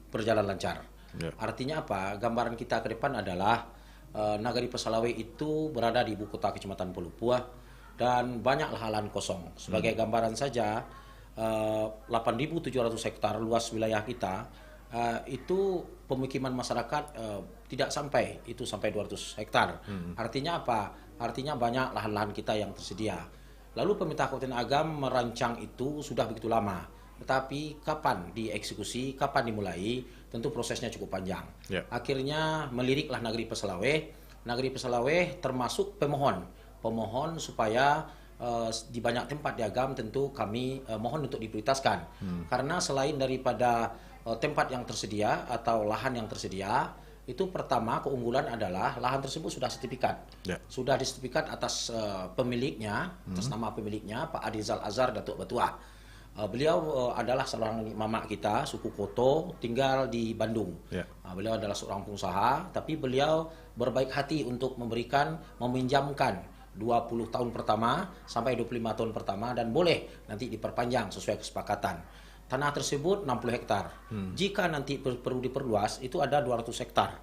berjalan lancar. Artinya apa? Gambaran kita ke depan adalah Nagari Pasir Laweh itu berada di ibu kota Kecamatan Polbuah dan banyak lahan kosong. Sebagai gambaran saja, 8.700 hektar luas wilayah kita itu pemukiman masyarakat tidak sampai 200 hektar. Artinya apa? Artinya banyak lahan-lahan kita yang tersedia. Lalu pemerintah Kabupaten Agam merancang itu sudah begitu lama. Tetapi kapan dieksekusi, kapan dimulai, tentu prosesnya cukup panjang. Akhirnya meliriklah Nagari Pasir Laweh. Nagari Pasir Laweh termasuk pemohon supaya di banyak tempat di Agam tentu kami mohon untuk diprioritaskan. Karena selain daripada tempat yang tersedia atau lahan yang tersedia, itu pertama keunggulan adalah lahan tersebut sudah sertifikat. Sudah disertifikat atas pemiliknya, atas nama pemiliknya Pak Adizal Azhar Datuk Batuah. Beliau adalah seorang mama kita, suku Koto, tinggal di Bandung. Beliau adalah seorang pengusaha, tapi beliau berbaik hati untuk meminjamkan 20 tahun pertama sampai 25 tahun pertama, dan boleh nanti diperpanjang sesuai kesepakatan. Tanah tersebut 60 hektar. Jika nanti perlu diperluas, itu ada 200 hektar.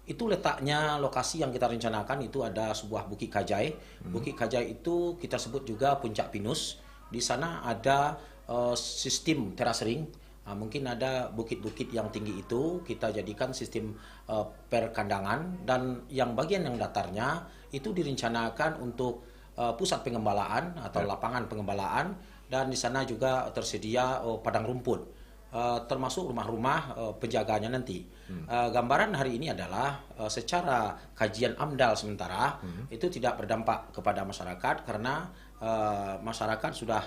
Itu letaknya lokasi yang kita rencanakan itu ada sebuah Bukit Kajai. Bukit Kajai itu kita sebut juga Puncak Pinus. Di sana ada sistem teras ring. Mungkin ada bukit-bukit yang tinggi itu kita jadikan sistem perkandangan, dan yang bagian yang datarnya itu direncanakan untuk pusat pengembalaan atau lapangan pengembalaan, dan di sana juga tersedia padang rumput, termasuk rumah-rumah penjaganya nanti. Gambaran hari ini adalah secara kajian AMDAL sementara itu tidak berdampak kepada masyarakat karena masyarakat sudah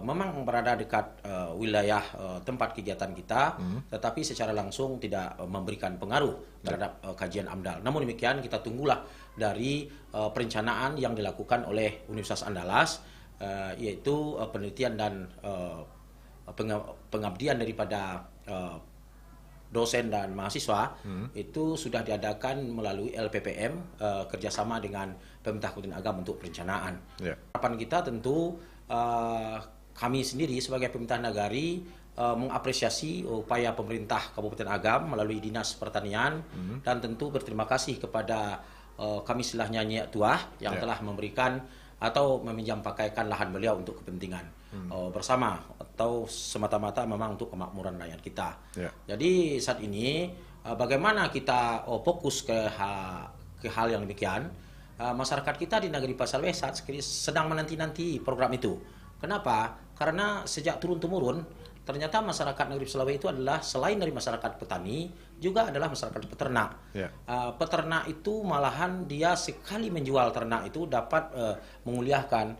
memang berada dekat wilayah tempat kegiatan kita, tetapi secara langsung tidak memberikan pengaruh terhadap kajian AMDAL. Namun demikian kita tunggulah dari perencanaan yang dilakukan oleh Universitas Andalas, yaitu penelitian dan pengabdian daripada dosen dan mahasiswa itu sudah diadakan melalui LPPM kerjasama dengan pemerintah Kabupaten Agam untuk perencanaan. Harapan kita tentu kami sendiri sebagai pemerintah nagari mengapresiasi upaya pemerintah Kabupaten Agam melalui Dinas Pertanian, dan tentu berterima kasih kepada kami istilahnya Nyi Tuah yang telah memberikan atau meminjam pakaikan lahan beliau untuk kepentingan bersama atau semata-mata memang untuk kemakmuran rakyat kita. Jadi saat ini bagaimana kita fokus ke hal yang demikian. Masyarakat kita di Nagari Pasir Laweh saat sedang menanti-nanti program itu. Kenapa? Karena sejak turun-temurun ternyata masyarakat Nagari Pasir Laweh itu adalah selain dari masyarakat petani juga adalah masyarakat peternak. Peternak itu malahan dia sekali menjual ternak itu dapat menguliahkan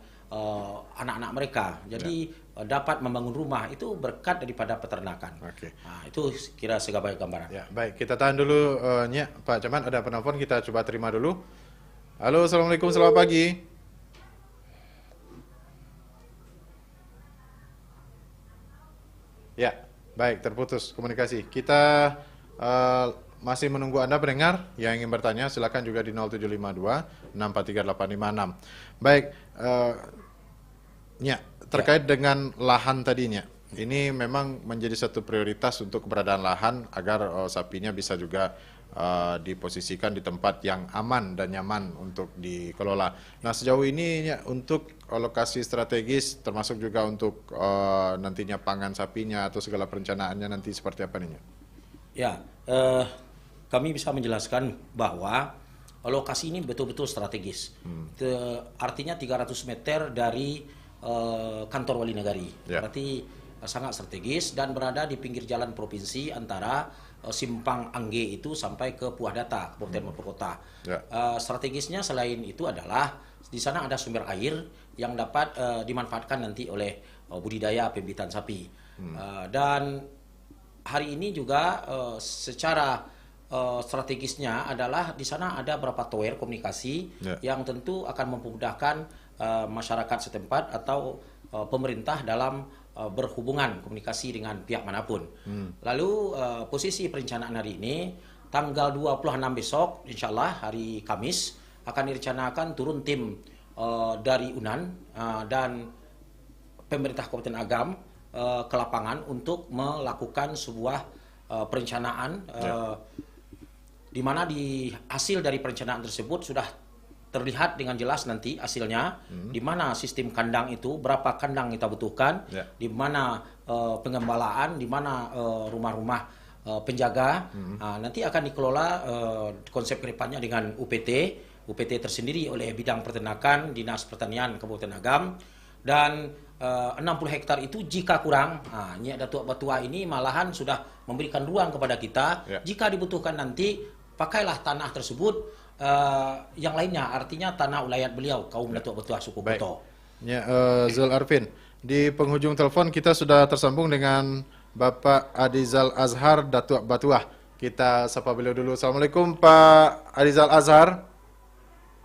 anak-anak mereka. Jadi dapat membangun rumah itu berkat daripada peternakan. Nah, itu kira sebagai gambaran. Baik, kita tahan dulu Nyak. Pak Camat ada penelpon, kita coba terima dulu. Halo, Assalamualaikum, selamat pagi. Ya, baik, terputus komunikasi. Kita masih menunggu Anda pendengar yang ingin bertanya, silakan juga di 0752 643 856. Baik, terkait dengan lahan tadinya. Ini memang menjadi satu prioritas untuk keberadaan lahan agar sapinya bisa juga diposisikan di tempat yang aman dan nyaman untuk dikelola. Nah, sejauh ini untuk lokasi strategis termasuk juga untuk nantinya pangan sapinya atau segala perencanaannya nanti seperti apa nih? Ya, kami bisa menjelaskan bahwa lokasi ini betul-betul strategis. Artinya 300 meter dari kantor Wali Negari. Berarti sangat strategis dan berada di pinggir jalan provinsi antara Simpang Angge itu sampai ke Puah Data, Kabupaten Maluku Kota. Strategisnya selain itu adalah di sana ada sumber air yang dapat dimanfaatkan nanti oleh budidaya pembibitan sapi. Dan hari ini juga secara strategisnya adalah di sana ada beberapa tower komunikasi yang tentu akan memudahkan masyarakat setempat atau pemerintah dalam berhubungan komunikasi dengan pihak manapun. Lalu posisi perencanaan hari ini tanggal 26 besok, insya Allah hari Kamis akan direncanakan turun tim dari UNAN dan pemerintah Kabupaten Agam ke lapangan untuk melakukan sebuah perencanaan di mana di hasil dari perencanaan tersebut sudah terlihat dengan jelas nanti hasilnya di mana sistem kandang itu, berapa kandang kita butuhkan, di mana pengembalaan, di mana rumah-rumah penjaga. Nanti akan dikelola konsep kedepannya dengan UPT tersendiri oleh bidang peternakan Dinas Pertanian Kabupaten Agam, dan 60 hektar itu jika kurang, Nyi Datuk Batua ini malahan sudah memberikan ruang kepada kita, jika dibutuhkan nanti pakailah tanah tersebut. Yang lainnya artinya tanah ulayat beliau kaum Datuk Batua suku Boto. Ya, Zul Arfin, di penghujung telepon kita sudah tersambung dengan Bapak Adizal Azhar Datuk Batuah. Kita sapa beliau dulu. Assalamualaikum Pak Adizal Azhar.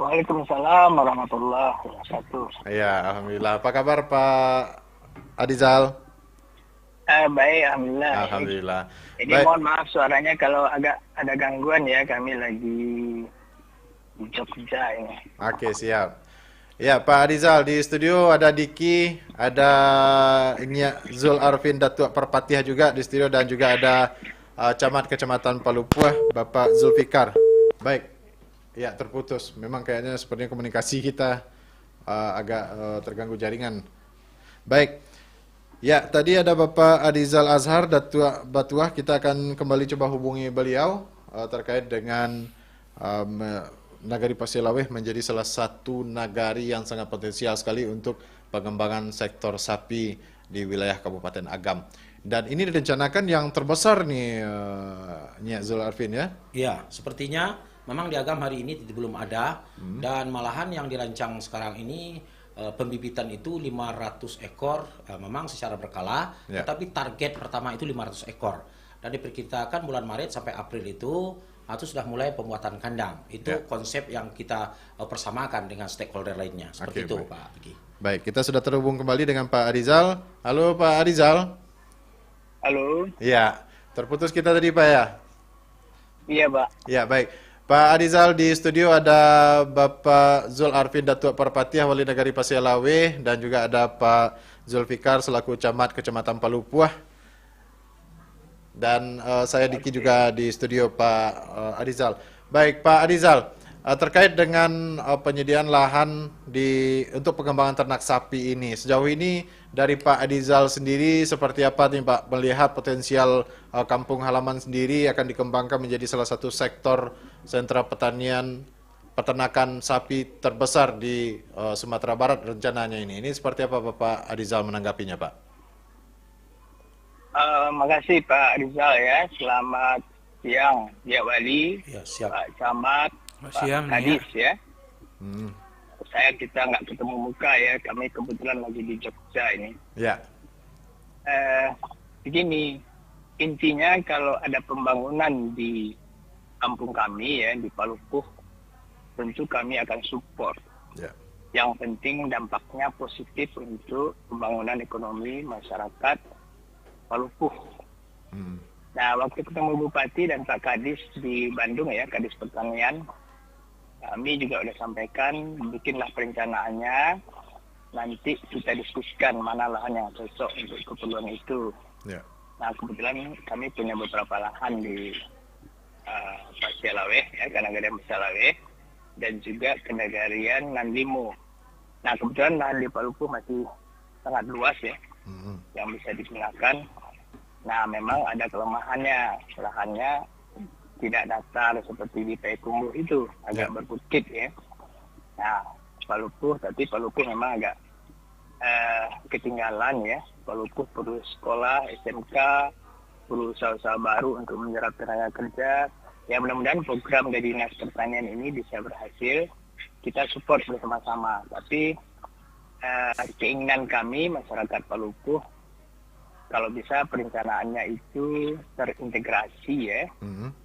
Waalaikumsalam warahmatullahi wabarakatuh. Ya, alhamdulillah. Apa kabar Pak Adizal? Baik, alhamdulillah. Alhamdulillah. Jadi mohon maaf suaranya kalau agak ada gangguan ya, kami lagi di Jogja ini. Oke, siap. Ya, Pak Adizal, di studio ada Diki, ada Zul Arfin Datuk Perpatiah juga di studio, dan juga ada Camat Kecamatan Palupuah, Bapak Zulfikar. Baik, ya terputus. Memang kayaknya sepertinya komunikasi kita agak terganggu jaringan. Baik, ya tadi ada Bapak Adizal Azhar Datuk Batuah. Kita akan kembali coba hubungi beliau terkait dengan Nagari Pasir Laweh menjadi salah satu nagari yang sangat potensial sekali untuk pengembangan sektor sapi di wilayah Kabupaten Agam. Dan ini direncanakan yang terbesar nih, Nyi Zul Arfin ya? Iya, sepertinya memang di Agam hari ini belum ada, dan malahan yang dirancang sekarang ini pembibitan itu 500 ekor, memang secara berkala, tetapi target pertama itu 500 ekor. Dan diperkirakan bulan Maret sampai April itu sudah mulai pembuatan kandang. Itu konsep yang kita persamakan dengan stakeholder lainnya. Seperti itu, baik. Pak Diki. Baik, kita sudah terhubung kembali dengan Pak Adizal. Halo Pak Adizal. Halo. Iya, terputus kita tadi Pak ya? Iya Pak. Ya, baik. Pak Adizal, di studio ada Bapak Zul Arfin Datuk Perpatiah Wali Nagari Pasir Laweh, dan juga ada Pak Zulfikar selaku Camat Kecamatan Palupuah. Dan saya Diki juga di studio Pak Adizal. Baik Pak Adizal, terkait dengan penyediaan lahan untuk pengembangan ternak sapi ini, sejauh ini dari Pak Adizal sendiri seperti apa nih Pak, melihat potensial kampung halaman sendiri akan dikembangkan menjadi salah satu sektor sentra peternakan sapi terbesar di Sumatera Barat rencananya ini. Ini seperti apa Bapak Adizal menanggapinya Pak? Makasih Pak Rizal ya. Selamat siang Pak Wali, Pak Camat, Pak Kadis ya. Kita nggak ketemu muka ya. Kami kebetulan lagi di Jogja ini. Ya. Begini, intinya kalau ada pembangunan di kampung kami ya di Palupuh, tentu kami akan support. Ya. Yang penting dampaknya positif untuk pembangunan ekonomi masyarakat Palupuh. Nah, waktu ketemu Bupati dan Pak Kadis di Bandung ya, Kadis Pertanian, kami juga sudah sampaikan, bikinlah perencanaannya nanti kita diskusikan mana lahan yang cocok untuk keperluan itu. Ya. Nah, kebetulan kami punya beberapa lahan di Pasialaweh, ya, Kanagarian Pasialaweh, dan juga Kanagarian Nandimo. Nah, kebetulan lahan di Palupuh masih sangat luas ya, yang bisa digunakan. Nah, memang ada kelemahannya, lahannya tidak datar seperti di Payakumbuh itu, agak berbukit ya. Nah, Palupuh, tapi Palupuh memang agak ketinggalan ya. Palupuh perlu sekolah, SMK, perlu usaha-usaha baru untuk menyerap tenaga kerja. Ya, mudah-mudahan program dari Dinas Pertanian ini bisa berhasil. Kita support bersama-sama. Tapi keinginan kami masyarakat Palupuh, kalau bisa perencanaannya itu terintegrasi ya,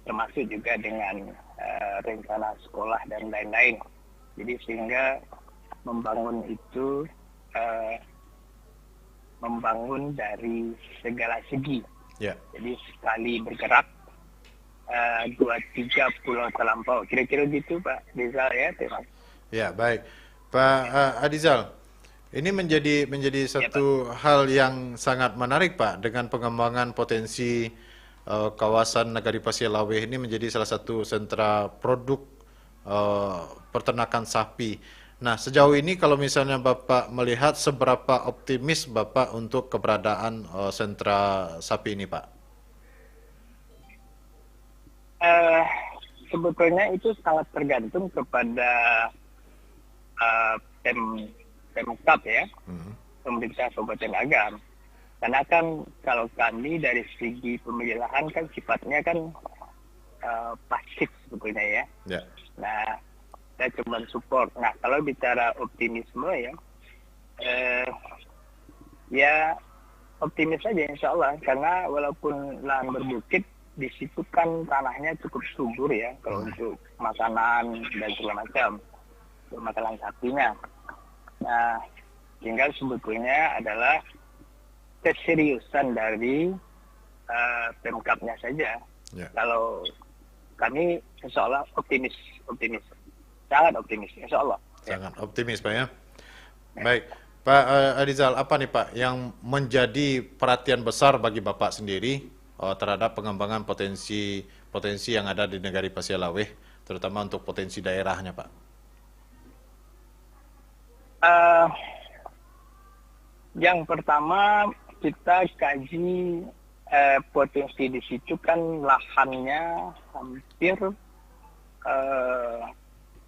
termasuk juga dengan rencana sekolah dan lain-lain. Jadi sehingga membangun itu membangun dari segala segi. Ya. Jadi sekali bergerak 2-3 pulau terlampau. Kira-kira gitu Pak Rizal ya, terima kasih. Ya, baik. Pak Adizal, ini menjadi satu hal yang sangat menarik Pak, dengan pengembangan potensi kawasan Nagari Pasialaweh ini menjadi salah satu sentra produk peternakan sapi. Nah, sejauh ini kalau misalnya Bapak melihat, seberapa optimis Bapak untuk keberadaan sentra sapi ini, Pak? Sebetulnya itu sangat tergantung kepada Pemkab ya, pemerintah Kabupaten Agam. Karena kan kalau kami dari segi pemilihan lahan kan sifatnya kan pasif sebetulnya ya. Ya. Nah, saya cuma support. Nah, kalau bicara optimisme ya, ya optimis saja insya Allah. Karena walaupun lahan berbukit, di situ kan tanahnya cukup subur ya, kalau untuk makanan dan segala macam, untuk makanan sapinya. Nah, tinggal sebetulnya adalah keseriusan dari Pemkabnya saja. Ya. Kalau kami insya Allah optimis. Sangat optimis, insya Allah. Sangat optimis, Pak ya. Baik, Pak Adizal, apa nih Pak yang menjadi perhatian besar bagi Bapak sendiri terhadap pengembangan potensi yang ada di Nagari Pasialaweh, terutama untuk potensi daerahnya, Pak? Yang pertama kita kaji potensi di situ kan lahannya hampir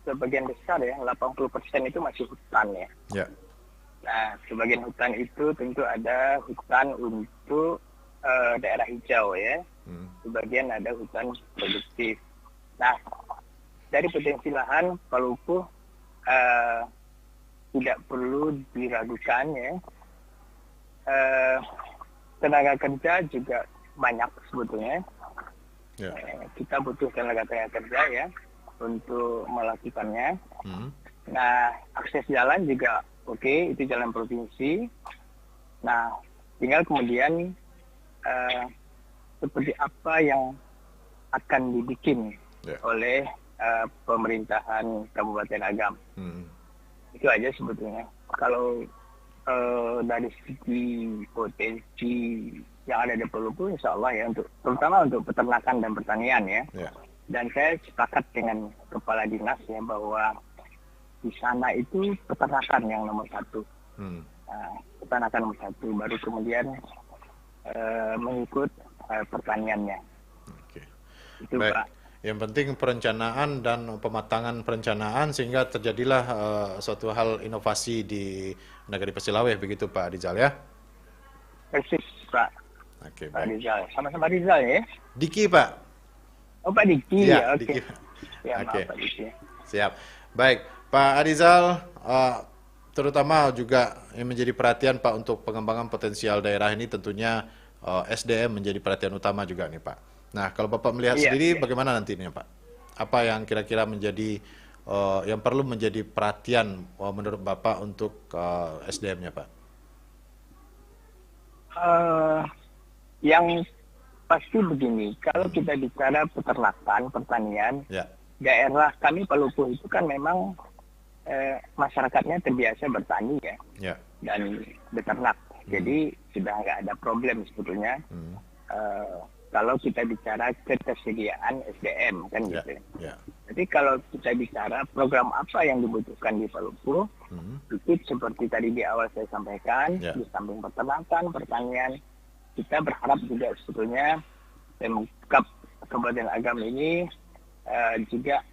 sebagian besar ya, 80% itu masih hutan ya. Ya. Nah, sebagian hutan itu tentu ada hutan untuk daerah hijau ya. Sebagian ada hutan produktif. Nah, dari potensi lahan Palupuh tidak perlu diragukan ya. Tenaga kerja juga banyak sebetulnya. Ya. Kita butuh tenaga kerja ya untuk melakukannya. Nah, akses jalan juga oke, itu jalan provinsi. Nah, tinggal kemudian seperti apa yang akan dibikin oleh pemerintahan Kabupaten Agam. Itu aja sebetulnya. Kalau dari segi potensi yang ada di Palupuh, insya Allah ya, terutama untuk peternakan dan pertanian ya. Dan saya sepakat dengan Kepala Dinas ya bahwa di sana itu peternakan yang nomor satu. Peternakan nomor satu, baru kemudian mengikut pertaniannya. Itu baik. Pak. Yang penting perencanaan dan pematangan perencanaan sehingga terjadilah suatu hal inovasi di Nagari Pasialaweh, begitu Pak Adizal ya? Persis Pak. Oke, Pak baik. Rizal, sama-sama Rizal ya? Diki Pak. Oh Pak Diki ya, oke. Diki. Ya, Oke. maaf Pak Diki. Siap. Baik, Pak Adizal, terutama juga yang menjadi perhatian Pak untuk pengembangan potensial daerah ini tentunya SDM menjadi perhatian utama juga nih Pak. Nah, kalau Bapak melihat sendiri bagaimana nantinya Pak? Apa yang kira-kira menjadi yang perlu menjadi perhatian menurut Bapak untuk SDM-nya Pak? Yang pasti begini, kalau kita bicara peternakan, pertanian, daerah kami Palupuh itu kan memang masyarakatnya terbiasa bertani Ya. dan beternak. Jadi sudah nggak ada problem sebetulnya. Kalau kita bicara ketersediaan SDM kan gitu. Jadi kalau kita bicara program apa yang dibutuhkan di Palupu, itu seperti tadi di awal saya sampaikan, di samping peternakan, pertanian, kita berharap juga sebetulnya Pemkab Kabupaten Agam ini juga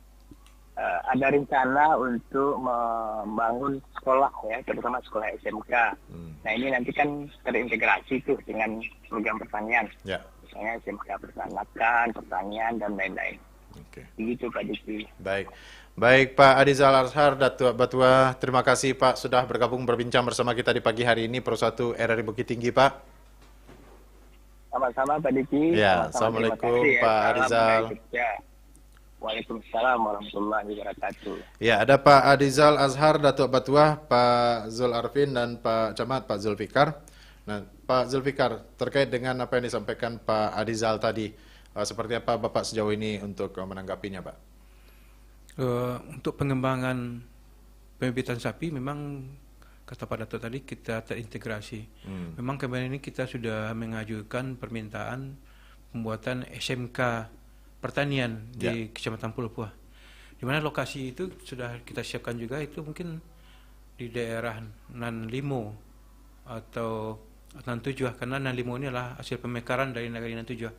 ada rencana untuk membangun sekolah terutama sekolah SMK. Nah ini nanti kan terintegrasi tuh dengan program pertanian. Misalnya SMK peternakan, pertanian dan lain-lain. Begitu Pak Diki. Baik Pak Adizal Azhar Datuk Batua, terima kasih Pak sudah bergabung berbincang bersama kita di pagi hari ini Pro 1 RRI Bukit Tinggi Pak. Sama-sama Pak Diki. Ya, Assalamualaikum Pak Adizal. Waalaikumsalam warahmatullahi wabarakatuh. Ya, ada Pak Adizal Azhar Datuk Batuah, Pak Zul Arfin dan Pak Camat Pak Zulfikar. Nah, Pak Zulfikar, terkait dengan apa yang disampaikan Pak Adizal tadi, seperti apa Bapak sejauh ini untuk menanggapinya, Pak? Untuk pengembangan pembibitan sapi memang kata Pak Datuk tadi kita terintegrasi. Memang kemarin ini kita sudah mengajukan permintaan pembuatan SMK pertanian di Kecamatan Pulupuah. Di mana lokasi itu sudah kita siapkan juga, itu mungkin di daerah Nan Limo atau Nan Tujuh, karena Nan Limo ini adalah hasil pemekaran dari negeri Nan Tujuh.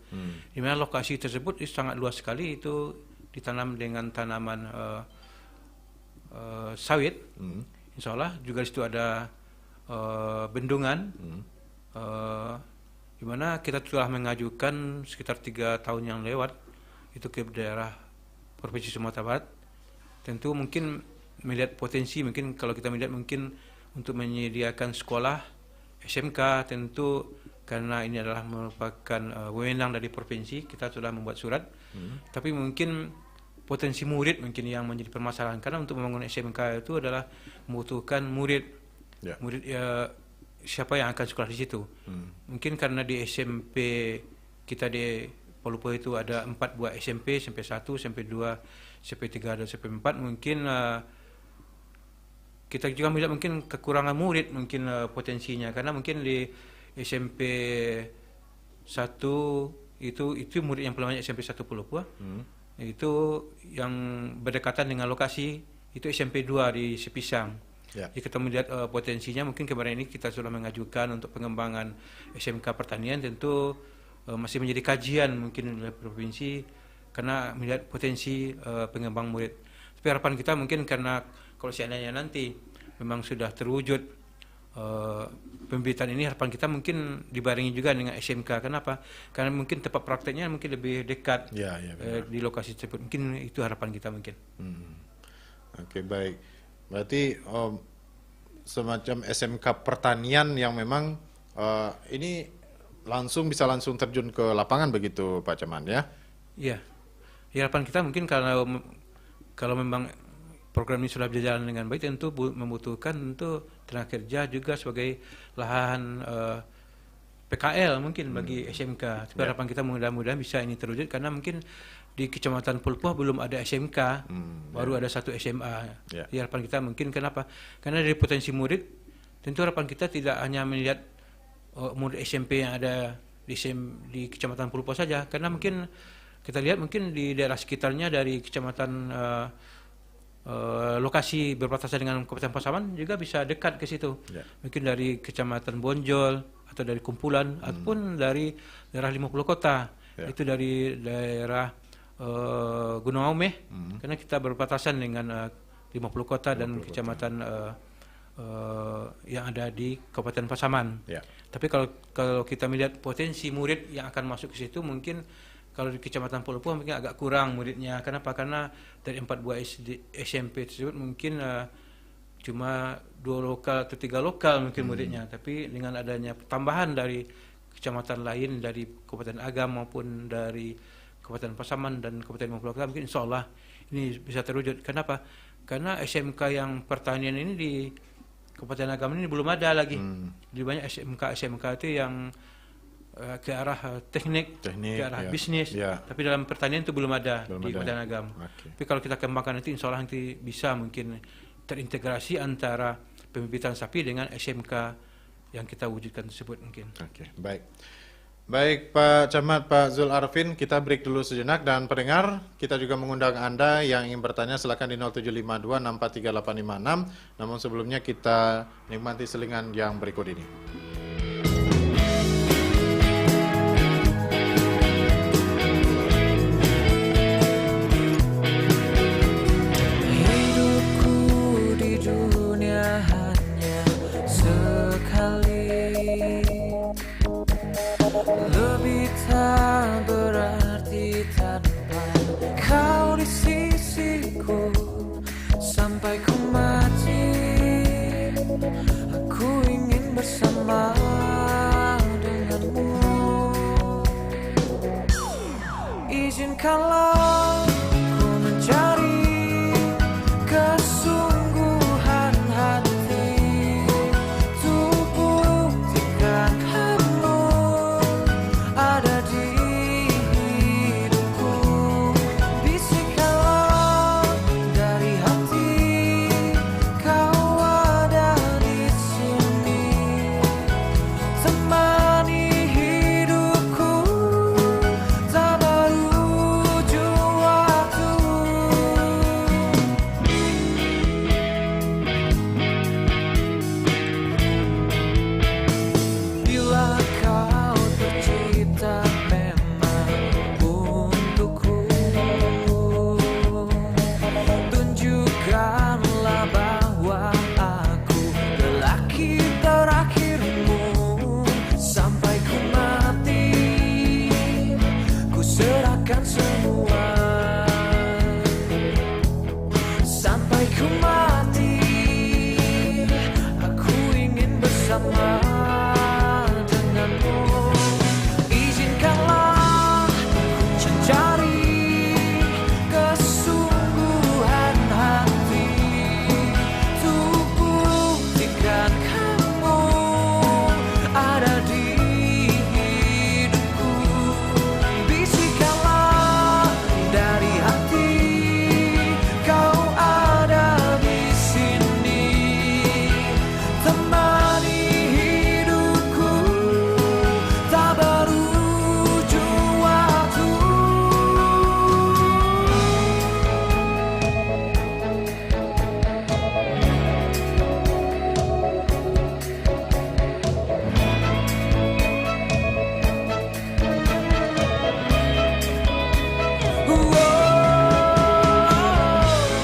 Di mana lokasi tersebut itu sangat luas sekali, itu ditanam dengan tanaman sawit. Insya Allah juga di situ ada bendungan, di mana kita telah mengajukan sekitar 3 tahun yang lewat itu ke daerah Provinsi Sumatera Barat. Tentu mungkin melihat potensi, mungkin kalau kita melihat mungkin untuk menyediakan sekolah SMK, tentu karena ini adalah merupakan wewenang dari provinsi, kita sudah membuat surat. Tapi mungkin potensi murid mungkin yang menjadi permasalahan, karena untuk membangun SMK itu adalah membutuhkan murid. Murid siapa yang akan sekolah di situ. Mungkin karena di SMP kita di Pulupuah itu ada 4 buah SMP, SMP 1, SMP 2, SMP 3 dan SMP 4. Mungkin kita juga melihat mungkin kekurangan murid mungkin potensinya, karena mungkin di SMP 1 itu murid yang paling banyak SMP 1 Pulupuah. Itu yang berdekatan dengan lokasi itu SMP 2 di Sepisang. Jadi kita melihat potensinya, mungkin kemarin ini kita sudah mengajukan untuk pengembangan SMK pertanian, tentu masih menjadi kajian mungkin oleh provinsi karena melihat potensi pengembang murid. Tapi harapan kita mungkin karena kalau seandainya nanti memang sudah terwujud pembibitan ini, harapan kita mungkin dibarengi juga dengan SMK. Kenapa? Karena mungkin tempat prakteknya mungkin lebih dekat di lokasi tersebut. Mungkin itu harapan kita mungkin. Oke, baik. Berarti semacam SMK pertanian yang memang ini bisa langsung terjun ke lapangan begitu Pak Caman ya? Iya. Harapan kita mungkin kalau memang program ini sudah berjalan dengan baik, tentu membutuhkan tentu tenaga kerja juga sebagai lahan PKL mungkin bagi SMK. Tapi harapan kita mudah-mudahan bisa ini terwujud, karena mungkin di Kecamatan Pulupuah belum ada SMK, baru ada 1 SMA. Harapan kita mungkin kenapa? Karena dari potensi murid, tentu harapan kita tidak hanya melihat murid SMP yang ada di Kecamatan Pulupuah saja, karena mungkin kita lihat mungkin di daerah sekitarnya dari Kecamatan lokasi berbatasan dengan Kabupaten Pasaman juga bisa dekat ke situ. Mungkin dari Kecamatan Bonjol atau dari Kumpulan ataupun dari daerah 50 kota. Itu dari daerah Gunung Aumeh, karena kita berbatasan dengan 50 kota dan kecamatan yang ada di Kabupaten Pasaman. Tapi kalau kita melihat potensi murid yang akan masuk ke situ, mungkin kalau di Kecamatan Pulupuah mungkin agak kurang muridnya. Kenapa? Karena dari 4 buah SMP tersebut mungkin cuma 2 lokal atau 3 lokal mungkin muridnya. Tapi dengan adanya tambahan dari kecamatan lain, dari Kabupaten Agam maupun dari Kabupaten Pasaman dan Kabupaten Mempelaka, mungkin insya Allah ini bisa terwujud. Kenapa? Karena SMK yang pertanian ini di Kabupaten Agam ini belum ada lagi. Di banyak SMK itu yang ke arah teknik ke arah bisnis. Tapi dalam pertanian itu belum ada di Kabupaten Agam. Tapi kalau kita kembangkan nanti, insya Allah nanti bisa mungkin terintegrasi antara pembibitan sapi dengan SMK yang kita wujudkan tersebut mungkin. Oke, baik. Baik Pak Camat, Pak Zul Arfin, kita break dulu sejenak, dan pendengar kita juga mengundang Anda yang ingin bertanya silakan di 0752 643856. Namun sebelumnya kita nikmati selingan yang berikut ini. Hidupku di dunia hanya sekali, lebih tak berarti tanpa kau di sisiku. Sampai ku mati, aku ingin bersama denganmu. Izinkanlah ku mencari kesungguhan hati, untuk buktikan kamu ada di hidupku. Bisikanlah dari hati, kau ada di sini, temani hidupku, tak berujung waktu. Bila kau tercipta memang untukku, tunjukkanlah bahwa aku lelaki terakhirmu. Sampai ku mati, ku serahkan semua. Sampai ku mati, aku ingin bersama denganmu. Izinkanlah ku mencari kesungguhan hati, untuk buktikan kamu ada di hidupku. Bisikanlah dari hati, kau ada di sini, temani hidupku, tak berujung waktu.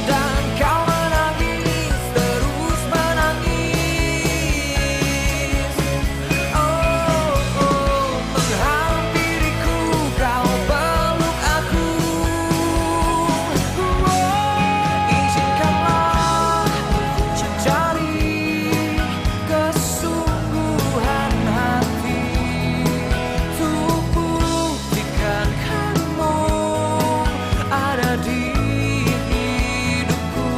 Dan kau menangis, terus menangis. Menghampiriku, kau peluk aku. Izinkanlah ku mencari kesungguhan hati, untuk buktikan kamu ada di hidupku.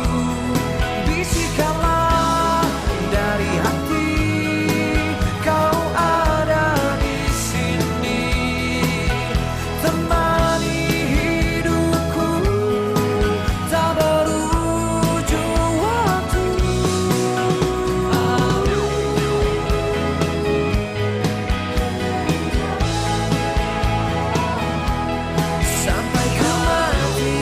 Bisikanlah dari hati, kau ada di sini, temani hidupku, tak berujung waktu. Sampai ku mati.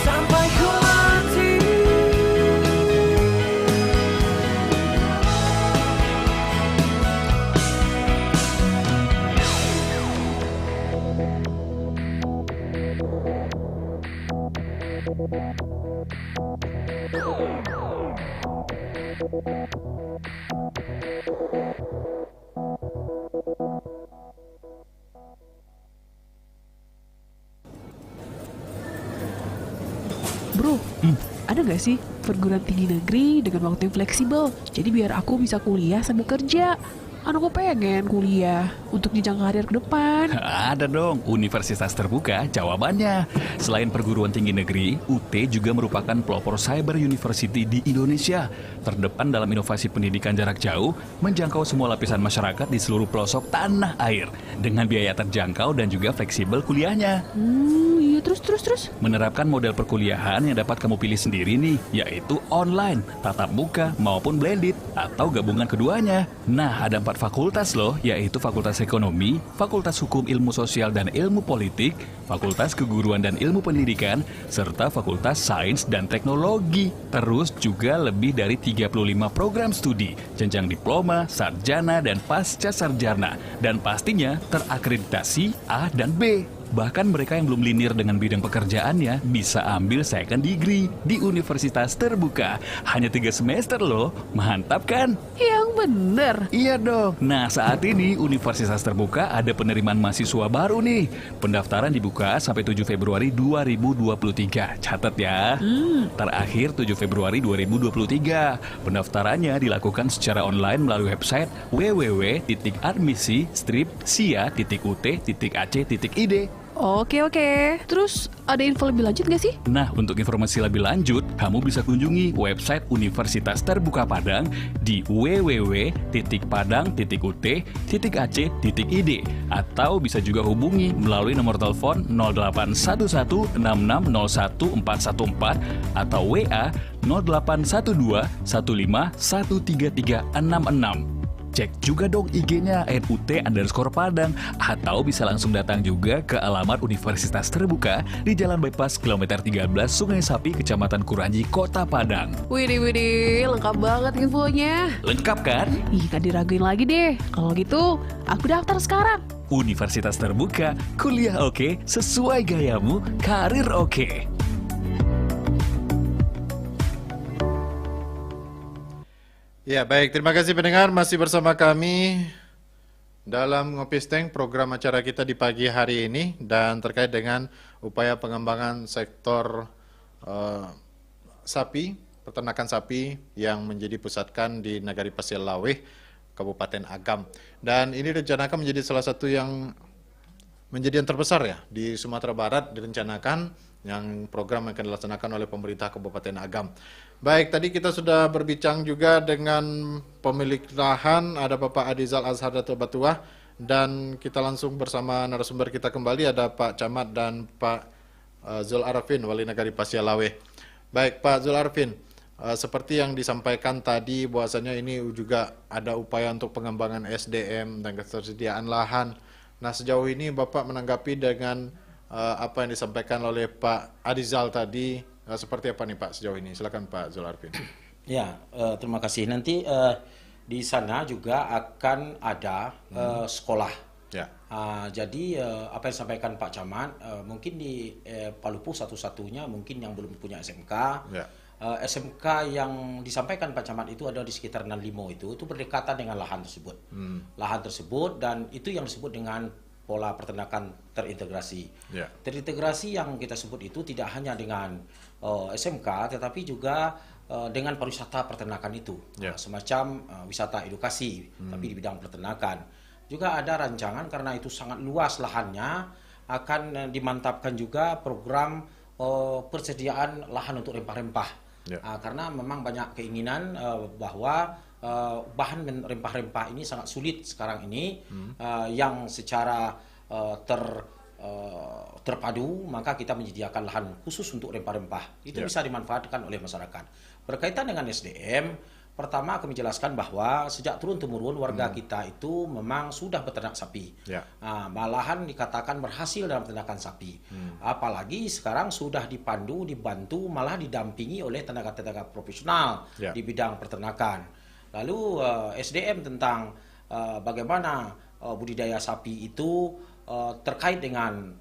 Sampai ku mati. Bro, ada nggak sih perguruan tinggi negeri dengan waktu yang fleksibel? Jadi biar aku bisa kuliah sambil kerja. Aku pengen kuliah untuk jenjang karir ke depan. Ada dong, universitas terbuka jawabannya. Selain perguruan tinggi negeri, UT juga merupakan pelopor cyber university di Indonesia. Terdepan dalam inovasi pendidikan jarak jauh, menjangkau semua lapisan masyarakat di seluruh pelosok tanah air. Dengan biaya terjangkau dan juga fleksibel kuliahnya. Iya, terus. Menerapkan model perkuliahan yang dapat kamu pilih sendiri nih, yaitu online, tatap muka, maupun blended, atau gabungan keduanya. Nah, ada 4 fakultas loh, yaitu Fakultas Ekonomi, Fakultas Hukum Ilmu Sosial dan Ilmu Politik, Fakultas Keguruan dan Ilmu Pendidikan, serta Fakultas Sains dan Teknologi. Terus juga lebih dari 35 program studi, jenjang diploma, sarjana, dan pasca sarjana. Dan pastinya terakreditasi A dan B. Bahkan mereka yang belum linear dengan bidang pekerjaannya bisa ambil second degree di universitas terbuka. Hanya 3 semester loh, mantap kan? Yang bener. Iya dong. Nah, saat ini universitas terbuka ada penerimaan mahasiswa baru nih. Pendaftaran dibuka sampai 7 Februari 2023. Catat ya. Terakhir 7 Februari 2023. Pendaftarannya dilakukan secara online melalui website www.admisi-sia.ut.ac.id. Oke. Terus ada info lebih lanjut nggak sih? Nah, untuk informasi lebih lanjut, kamu bisa kunjungi website Universitas Terbuka Padang di www.padang.ut.ac.id atau bisa juga hubungi melalui nomor telepon 081166011414 atau WA 081215133666. Cek juga dong IG-nya @ut_padang atau bisa langsung datang juga ke alamat Universitas Terbuka di Jalan Bypass kilometer 13 Sungai Sapi, Kecamatan Kuranji, Kota Padang. Widih, lengkap banget infonya. Lengkap kan? Ih, gak diraguin lagi deh. Kalau gitu, aku daftar sekarang. Universitas Terbuka, kuliah oke, sesuai gayamu, karir oke. Ya, baik. Terima kasih pendengar masih bersama kami dalam Ngopi Steng, program acara kita di pagi hari ini, dan terkait dengan upaya pengembangan sektor sapi, peternakan sapi yang menjadi pusatkan di Nagari Pasir Laweh, Kabupaten Agam. Dan ini direncanakan menjadi salah satu yang menjadi yang terbesar ya di Sumatera Barat, direncanakan yang program yang akan dilaksanakan oleh pemerintah Kabupaten Agam. Baik, tadi kita sudah berbincang juga dengan pemilik lahan, ada Bapak Adizal Azhar Dato' Batuah, dan kita langsung bersama narasumber kita kembali, ada Pak Camat dan Pak Zul Arifin, Wali Nagari Pasir Laweh. Baik, Pak Zul Arifin, seperti yang disampaikan tadi bahwasanya ini juga ada upaya untuk pengembangan SDM dan ketersediaan lahan. Nah, sejauh ini Bapak menanggapi dengan apa yang disampaikan oleh Pak Adizal tadi, seperti apa nih Pak sejauh ini? Silakan Pak Zul Arifin. Ya, terima kasih. Nanti di sana juga akan ada sekolah. Ya. Jadi apa yang disampaikan Pak Camat, mungkin di Palupu satu-satunya mungkin yang belum punya SMK. Ya. SMK yang disampaikan Pak Camat itu ada di sekitar 65 itu berdekatan dengan lahan tersebut. Lahan tersebut, dan itu yang disebut dengan pola peternakan terintegrasi. Ya. Terintegrasi yang kita sebut itu tidak hanya dengan SMK, tetapi juga dengan pariwisata peternakan itu. Ya. Semacam wisata edukasi, tapi di bidang peternakan. Juga ada rancangan, karena itu sangat luas lahannya, akan dimantapkan juga program persediaan lahan untuk rempah-rempah. Ya. Karena memang banyak keinginan bahwa bahan rempah-rempah ini sangat sulit sekarang ini, yang secara terpadu, maka kita menyediakan lahan khusus untuk rempah-rempah. Itu bisa dimanfaatkan oleh masyarakat. Berkaitan dengan SDM, pertama kami jelaskan bahwa sejak turun-temurun warga kita itu memang sudah beternak sapi. Malahan dikatakan berhasil dalam peternakan sapi. Apalagi sekarang sudah dibantu, malah didampingi oleh tenaga-tenaga profesional di bidang peternakan. Lalu SDM tentang bagaimana budidaya sapi itu terkait dengan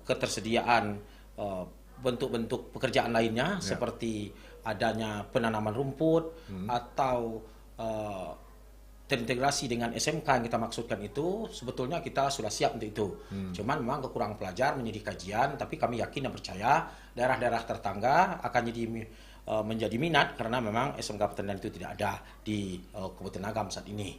ketersediaan bentuk-bentuk pekerjaan lainnya, seperti adanya penanaman rumput atau terintegrasi dengan SMK yang kita maksudkan itu, sebetulnya kita sudah siap untuk itu. Cuman memang kekurangan pelajar menjadi kajian, tapi kami yakin dan percaya daerah-daerah tetangga akan jadi menjadi minat karena memang SMK pertanian itu tidak ada di Kabupaten Agam saat ini.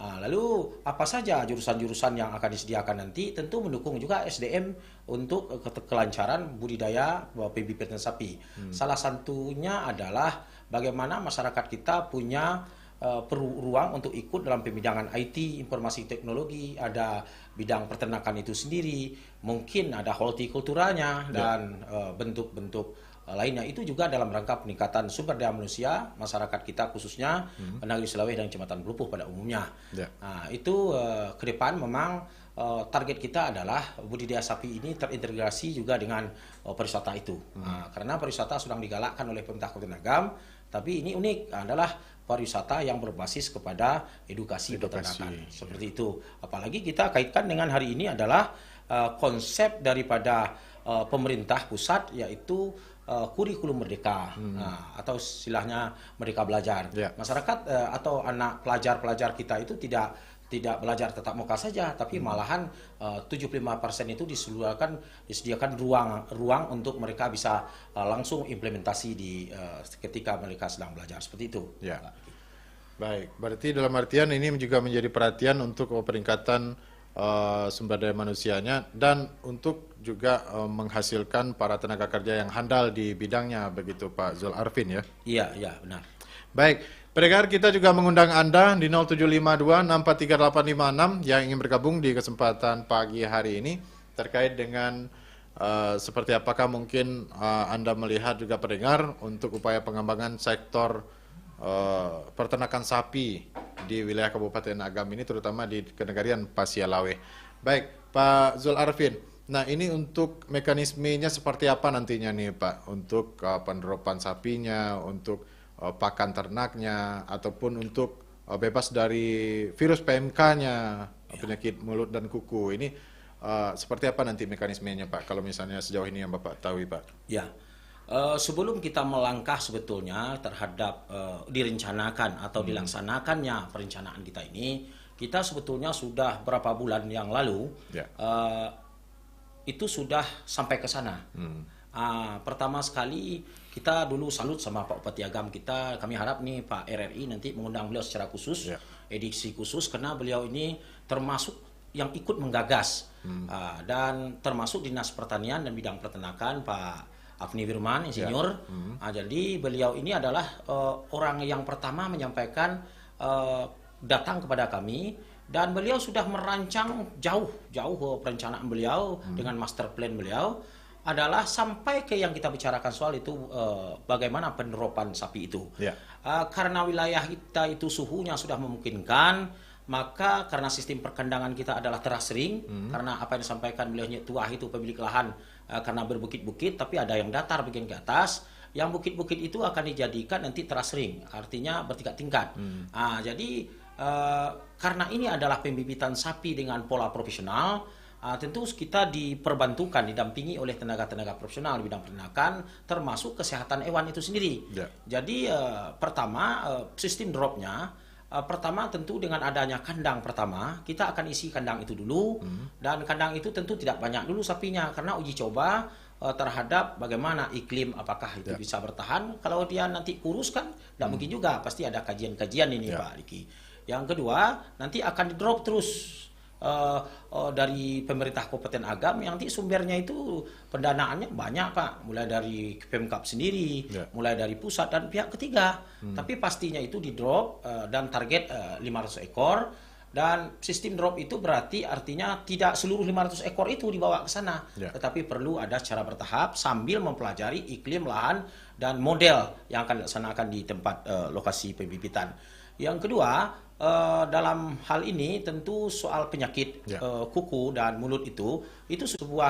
Lalu apa saja jurusan-jurusan yang akan disediakan nanti? Tentu mendukung juga SDM untuk kelancaran budidaya pembibitan sapi. Salah satunya adalah bagaimana masyarakat kita punya ruang untuk ikut dalam pembidangan IT, informasi teknologi, ada bidang peternakan itu sendiri, mungkin ada hortikulturanya dan bentuk-bentuk lainnya. Itu juga dalam rangka peningkatan sumber daya manusia masyarakat kita, khususnya Negeri Selaweh dan Kecamatan Pelupuh pada umumnya. Nah, itu ke depan memang target kita adalah budidaya sapi ini terintegrasi juga dengan pariwisata itu. Karena pariwisata sedang digalakkan oleh pemerintah Kabupaten Agam, tapi ini unik adalah pariwisata yang berbasis kepada edukasi peternakan. Seperti itu. Apalagi kita kaitkan dengan hari ini adalah konsep daripada pemerintah pusat, yaitu kurikulum merdeka, atau istilahnya merdeka belajar. Masyarakat atau anak pelajar-pelajar kita itu tidak belajar tatap muka saja, tapi malahan 75% itu disediakan ruang untuk mereka bisa langsung implementasi di ketika mereka sedang belajar, seperti itu. Baik, berarti dalam artian ini juga menjadi perhatian untuk peningkatan sumber daya manusianya dan untuk juga menghasilkan para tenaga kerja yang handal di bidangnya, begitu Pak Zul Arfin ya? Iya, benar. Baik, pendengar, kita juga mengundang Anda di 0752643856 yang ingin bergabung di kesempatan pagi hari ini terkait dengan seperti apakah mungkin Anda melihat juga pendengar untuk upaya pengembangan sektor peternakan sapi di wilayah Kabupaten Agam ini, terutama di Kenegarian Pasialawe. Baik, Pak Zul Arfin. Nah, ini untuk mekanismenya seperti apa nantinya nih Pak? Untuk penerapan sapinya, untuk pakan ternaknya, ataupun untuk bebas dari virus PMK-nya, penyakit mulut dan kuku. Ini seperti apa nanti mekanismenya Pak? Kalau misalnya sejauh ini yang Bapak tahu Pak? Ya. Sebelum kita melangkah sebetulnya terhadap direncanakan atau dilaksanakannya perencanaan kita ini, kita sebetulnya sudah berapa bulan yang lalu itu sudah sampai ke sana. Pertama sekali kita dulu salut sama Pak Bupati Agam kita. Kami harap nih Pak RRI nanti mengundang beliau secara khusus, edisi khusus, karena beliau ini termasuk yang ikut menggagas dan termasuk Dinas Pertanian dan Bidang Peternakan Pak Afni Firman, Insinyur. Jadi beliau ini adalah orang yang pertama menyampaikan datang kepada kami, dan beliau sudah merancang jauh perencanaan beliau dengan master plan beliau adalah sampai ke yang kita bicarakan soal itu bagaimana penerapan sapi itu. Karena wilayah kita itu suhunya sudah memungkinkan, maka karena sistem perkandangan kita adalah teras ring, karena apa yang disampaikan beliau Tuah itu pemilik lahan karena berbukit-bukit, tapi ada yang datar bagian ke atas, yang bukit-bukit itu akan dijadikan nanti teras ring, artinya bertingkat-tingkat. Jadi karena ini adalah pembibitan sapi dengan pola profesional, tentu kita diperbantukan, didampingi oleh tenaga-tenaga profesional di bidang peternakan, termasuk kesehatan hewan itu sendiri. Jadi pertama sistem dropnya, pertama tentu dengan adanya kandang pertama, kita akan isi kandang itu dulu, dan kandang itu tentu tidak banyak dulu sapinya, karena uji coba terhadap bagaimana iklim, apakah itu bisa bertahan. Kalau dia nanti kurus kan, tidak mungkin juga, pasti ada kajian-kajian ini Pak Diki. Yang kedua, nanti akan di drop terus dari pemerintah Kabupaten Agam, yang nanti sumbernya itu pendanaannya banyak Pak, mulai dari Pemkab sendiri, mulai dari pusat dan pihak ketiga. Tapi pastinya itu di drop dan target 500 ekor, dan sistem drop itu berarti artinya tidak seluruh 500 ekor itu dibawa ke sana, tetapi perlu ada secara bertahap sambil mempelajari iklim, lahan, dan model yang akan dilaksanakan di tempat lokasi pembibitan. Yang kedua, dalam hal ini tentu soal penyakit kuku dan mulut itu sebuah